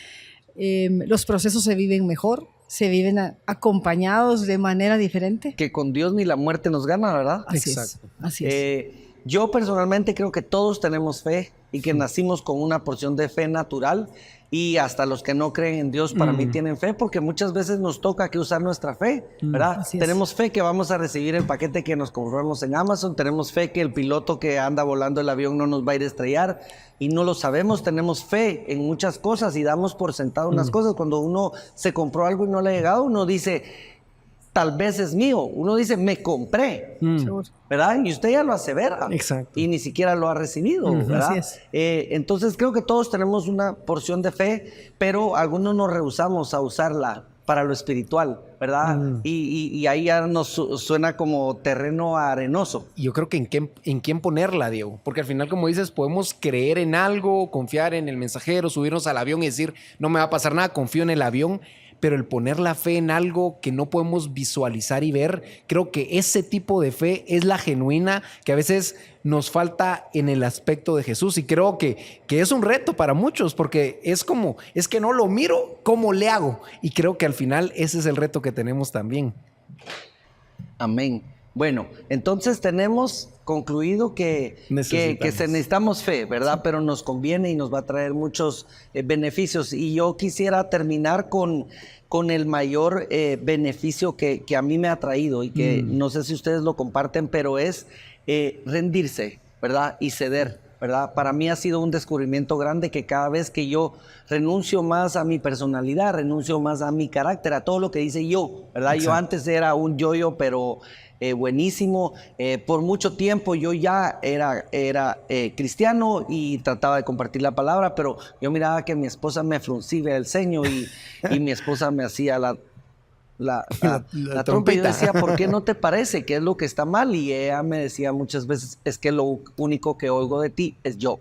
los procesos se viven mejor, se viven acompañados de manera diferente.
Que con Dios ni la muerte nos gana, ¿verdad?
Así es.
Yo personalmente creo que todos tenemos fe y que nacimos con una porción de fe natural, y hasta los que no creen en Dios para mí tienen fe, porque muchas veces nos toca que usar nuestra fe, ¿verdad? Tenemos fe que vamos a recibir el paquete que nos compramos en Amazon, tenemos fe que el piloto que anda volando el avión no nos va a ir a estrellar, y no lo sabemos. Tenemos fe en muchas cosas y damos por sentado unas cosas. Cuando uno se compró algo y no le ha llegado, uno dice, tal vez es mío. Uno dice, me compré, ¿verdad? Y usted ya lo asevera.
Exacto.
Y ni siquiera lo ha recibido, ¿verdad?
Así es.
Entonces creo que todos tenemos una porción de fe, pero algunos nos rehusamos a usarla para lo espiritual, ¿verdad? Y ahí ya nos suena como terreno arenoso.
Y yo creo que en quién ponerla, Diego. Porque al final, como dices, podemos creer en algo, confiar en el mensajero, subirnos al avión y decir, no me va a pasar nada, confío en el avión. Pero el poner la fe en algo que no podemos visualizar y ver, creo que ese tipo de fe es la genuina que a veces nos falta en el aspecto de Jesús. Y creo que es un reto para muchos, porque es que no lo miro, ¿cómo le hago? Y creo que al final ese es el reto que tenemos también.
Amén. Bueno, entonces tenemos concluido que necesitamos fe, ¿verdad? Sí. Pero nos conviene y nos va a traer muchos beneficios. Y yo quisiera terminar con el mayor beneficio que a mí me ha traído, y que no sé si ustedes lo comparten, pero es rendirse, ¿verdad? Y ceder, ¿verdad? Para mí ha sido un descubrimiento grande que cada vez que yo renuncio más a mi personalidad, renuncio más a mi carácter, a todo lo que dice yo, ¿verdad? Exacto. Yo antes era un yo-yo, pero buenísimo. Por mucho tiempo yo ya era cristiano y trataba de compartir la palabra, pero yo miraba que mi esposa me fruncía el ceño y mi esposa me hacía la trompa, y yo decía, ¿por qué no te parece? ¿Qué es lo que está mal? Y ella me decía muchas veces, es que lo único que oigo de ti es yo.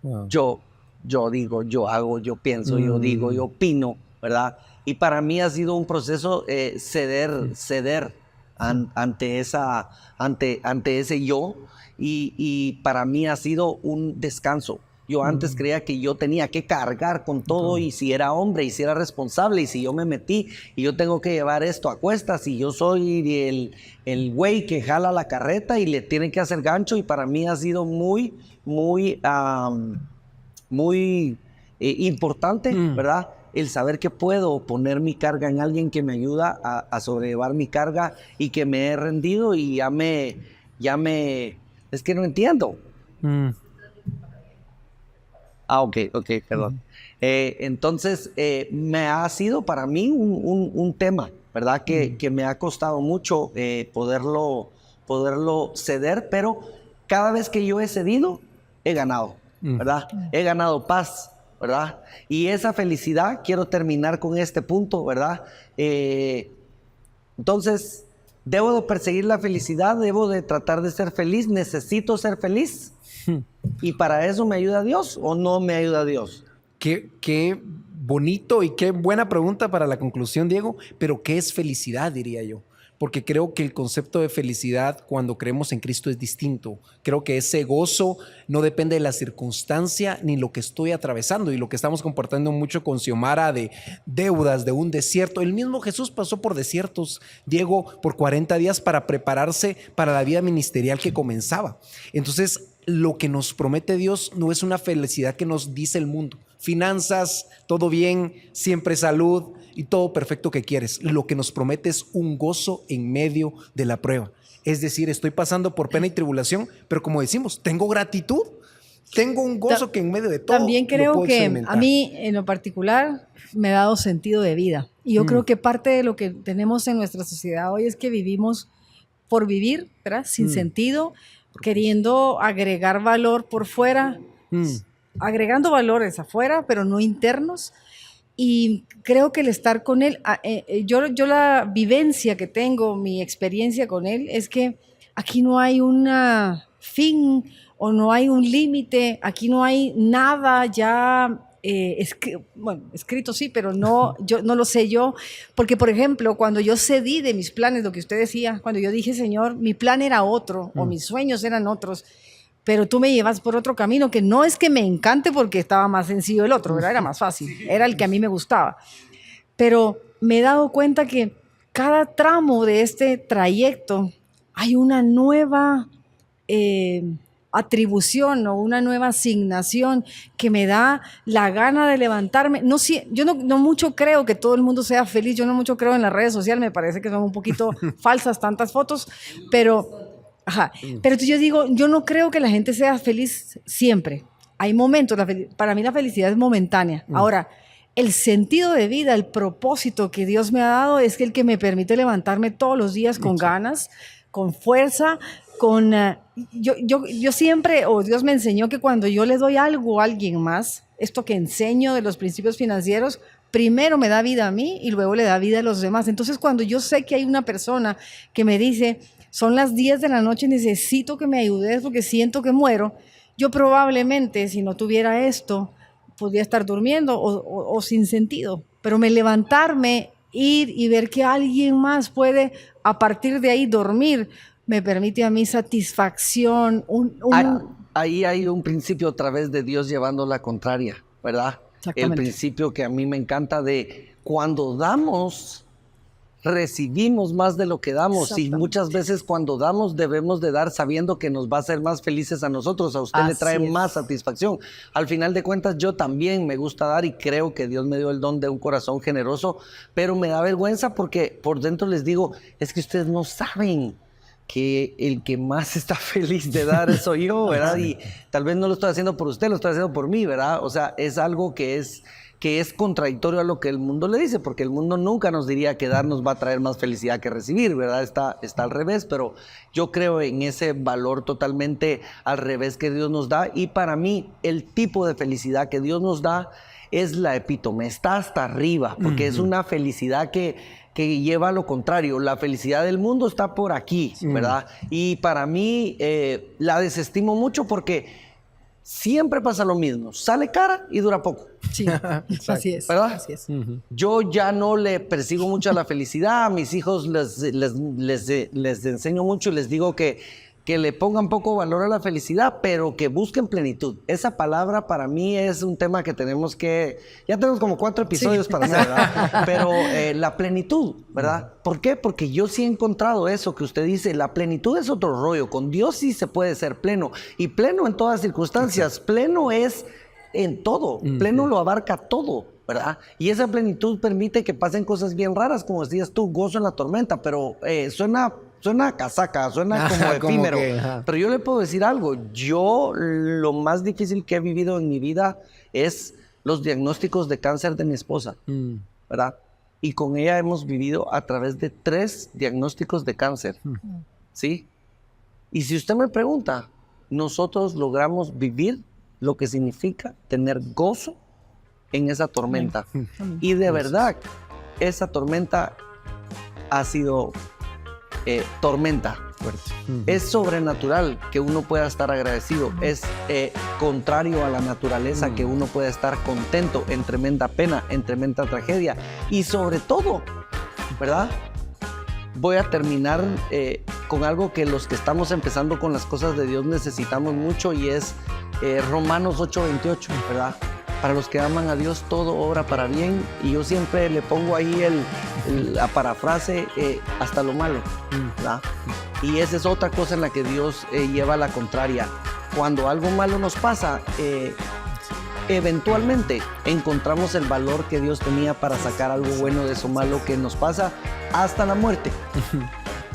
Wow. Yo digo, yo hago, yo pienso, yo digo, yo opino, ¿verdad? Y para mí ha sido un proceso ceder ante ese yo, y para mí ha sido un descanso. Yo antes creía que yo tenía que cargar con todo, y si era hombre, y si era responsable, y si yo me metí, y yo tengo que llevar esto a cuestas, y yo soy el güey que jala la carreta y le tienen que hacer gancho, y para mí ha sido muy importante, ¿verdad? El saber que puedo poner mi carga en alguien que me ayuda a sobrellevar mi carga, y que me he rendido y ya me, es que no entiendo. Ok, perdón. Entonces, me ha sido para mí un tema, ¿verdad? Que me ha costado mucho poderlo ceder, pero cada vez que yo he cedido, he ganado, ¿verdad? He ganado paz, ¿verdad? Y esa felicidad, quiero terminar con este punto, ¿verdad? Entonces, ¿debo de perseguir la felicidad? ¿Debo de tratar de ser feliz? ¿Necesito ser feliz? ¿Y para eso me ayuda Dios o no me ayuda Dios?
Qué bonito y qué buena pregunta para la conclusión, Diego. Pero ¿qué es felicidad, diría yo? Porque creo que el concepto de felicidad cuando creemos en Cristo es distinto. Creo que ese gozo no depende de la circunstancia ni lo que estoy atravesando, y lo que estamos compartiendo mucho con Xiomara de deudas, de un desierto. El mismo Jesús pasó por desiertos, Diego, por 40 días para prepararse para la vida ministerial que comenzaba. Entonces, lo que nos promete Dios no es una felicidad que nos dice el mundo. Finanzas, todo bien, siempre salud y todo perfecto que quieres. Lo que nos promete es un gozo en medio de la prueba. Es decir, estoy pasando por pena y tribulación, pero como decimos, tengo gratitud, tengo un gozo que en medio de todo
también creo que a mí en lo particular me ha dado sentido de vida. Y yo creo que parte de lo que tenemos en nuestra sociedad hoy es que vivimos por vivir, ¿verdad? Sin sentido, queriendo agregar valor por fuera, agregando valores afuera, pero no internos. Y creo que el estar con él, yo la vivencia que tengo, mi experiencia con él, es que aquí no hay un fin o no hay un límite, aquí no hay nada ya escrito sí, pero no, yo no lo sé yo, porque por ejemplo, cuando yo cedí de mis planes, lo que usted decía, cuando yo dije, Señor, mi plan era otro, o mis sueños eran otros, pero tú me llevas por otro camino que no es que me encante porque estaba más sencillo el otro, ¿verdad? Era más fácil, era el que a mí me gustaba. Pero me he dado cuenta que cada tramo de este trayecto hay una nueva atribución o una nueva asignación que me da la gana de levantarme. No, yo no mucho creo que todo el mundo sea feliz, yo no mucho creo en las redes sociales, me parece que son un poquito falsas tantas fotos, pero... Ajá. Pero yo digo, yo no creo que la gente sea feliz siempre. Hay momentos, para mí la felicidad es momentánea. Ahora, el sentido de vida, el propósito que Dios me ha dado es el que me permite levantarme todos los días con ganas, con fuerza, con... yo siempre, Dios me enseñó que cuando yo le doy algo a alguien más, esto que enseño de los principios financieros, primero me da vida a mí y luego le da vida a los demás. Entonces, cuando yo sé que hay una persona que me dice... Son las 10 de la noche, necesito que me ayudes porque siento que muero. Yo probablemente, si no tuviera esto, podría estar durmiendo o sin sentido. Pero levantarme, ir y ver que alguien más puede, a partir de ahí, dormir, me permite a mí satisfacción.
Ahí hay un principio a través de Dios llevando la contraria, ¿verdad? El principio que a mí me encanta de cuando damos... recibimos más de lo que damos y muchas veces cuando damos debemos de dar sabiendo que nos va a hacer más felices a nosotros, a usted le trae más satisfacción. Al final de cuentas yo también me gusta dar y creo que Dios me dio el don de un corazón generoso, pero me da vergüenza porque por dentro les digo, es que ustedes no saben que el que más está feliz de dar soy yo, ¿verdad? Y tal vez no lo estoy haciendo por usted, lo estoy haciendo por mí, ¿verdad? O sea, es algo que es contradictorio a lo que el mundo le dice, porque el mundo nunca nos diría que dar nos va a traer más felicidad que recibir, ¿verdad? Está al revés, pero yo creo en ese valor totalmente al revés que Dios nos da, y para mí el tipo de felicidad que Dios nos da es la epítome, está hasta arriba, porque es una felicidad que lleva a lo contrario. La felicidad del mundo está por aquí, ¿verdad? Y para mí la desestimo mucho porque siempre pasa lo mismo, sale cara y dura poco.
Sí, así es.
¿Verdad?
Así es.
Yo ya no le persigo mucho a la felicidad, a mis hijos les enseño mucho y les digo que le pongan poco valor a la felicidad, pero que busquen plenitud. Esa palabra para mí es un tema que ya tenemos como 4 episodios para hacer, ¿verdad? Pero la plenitud, ¿verdad? ¿Por qué? Porque yo sí he encontrado eso que usted dice, la plenitud es otro rollo, con Dios sí se puede ser pleno, y pleno en todas circunstancias, pleno es en todo, pleno lo abarca todo, ¿verdad? Y esa plenitud permite que pasen cosas bien raras, como decías tú, gozo en la tormenta, pero suena casaca, suena como efímero. Pero yo le puedo decir algo. Yo lo más difícil que he vivido en mi vida es los diagnósticos de cáncer de mi esposa, ¿verdad? Y con ella hemos vivido a través de 3 diagnósticos de cáncer, ¿sí? Y si usted me pregunta, nosotros logramos vivir lo que significa tener gozo en esa tormenta. Y de verdad, esa tormenta ha sido... tormenta. Es sobrenatural que uno pueda estar agradecido. Es contrario a la naturaleza que uno pueda estar contento en tremenda pena, en tremenda tragedia. Y sobre todo, ¿verdad? Voy a terminar con algo que los que estamos empezando con las cosas de Dios necesitamos mucho, y es Romanos 8:28, ¿verdad? Para los que aman a Dios, todo obra para bien. Y yo siempre le pongo ahí la parafrase, hasta lo malo, ¿verdad? Y esa es otra cosa en la que Dios lleva la contraria. Cuando algo malo nos pasa, eventualmente encontramos el valor que Dios tenía para sacar algo bueno de eso malo que nos pasa, hasta la muerte.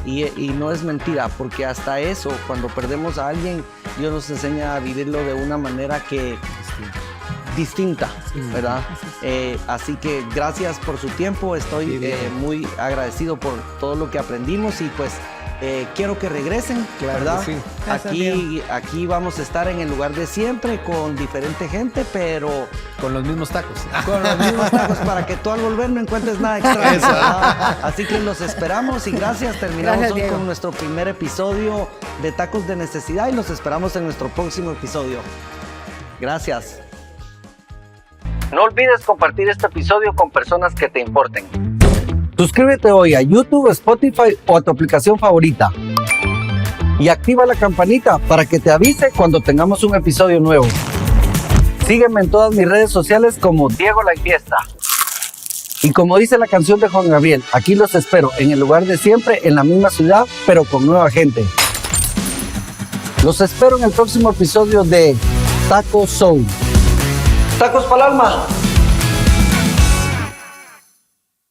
Y no es mentira, porque hasta eso, cuando perdemos a alguien, Dios nos enseña a vivirlo de una manera distinta, ¿verdad? Así que gracias por su tiempo, estoy muy agradecido por todo lo que aprendimos, y pues quiero que regresen,
Claro
¿verdad?
que sí.
Aquí vamos a estar en el lugar de siempre con diferente gente, pero
Con los mismos tacos.
con los mismos tacos para que tú al volver no encuentres nada extraño. ¿verdad? Así que los esperamos y gracias. Terminamos
Gracias,
hoy
Diego.
con nuestro primer episodio de Tacos de Necesidad y los esperamos en nuestro próximo episodio. Gracias. No olvides compartir este episodio con personas que te importen. Suscríbete hoy a YouTube, Spotify o a tu aplicación favorita. Y activa la campanita para que te avise cuando tengamos un episodio nuevo. Sígueme en todas mis redes sociales como Diego La Fiesta. Y como dice la canción de Juan Gabriel, aquí los espero en el lugar de siempre, en la misma ciudad, pero con nueva gente. Los espero en el próximo episodio de Taco Soul. ¡Tacos para el alma!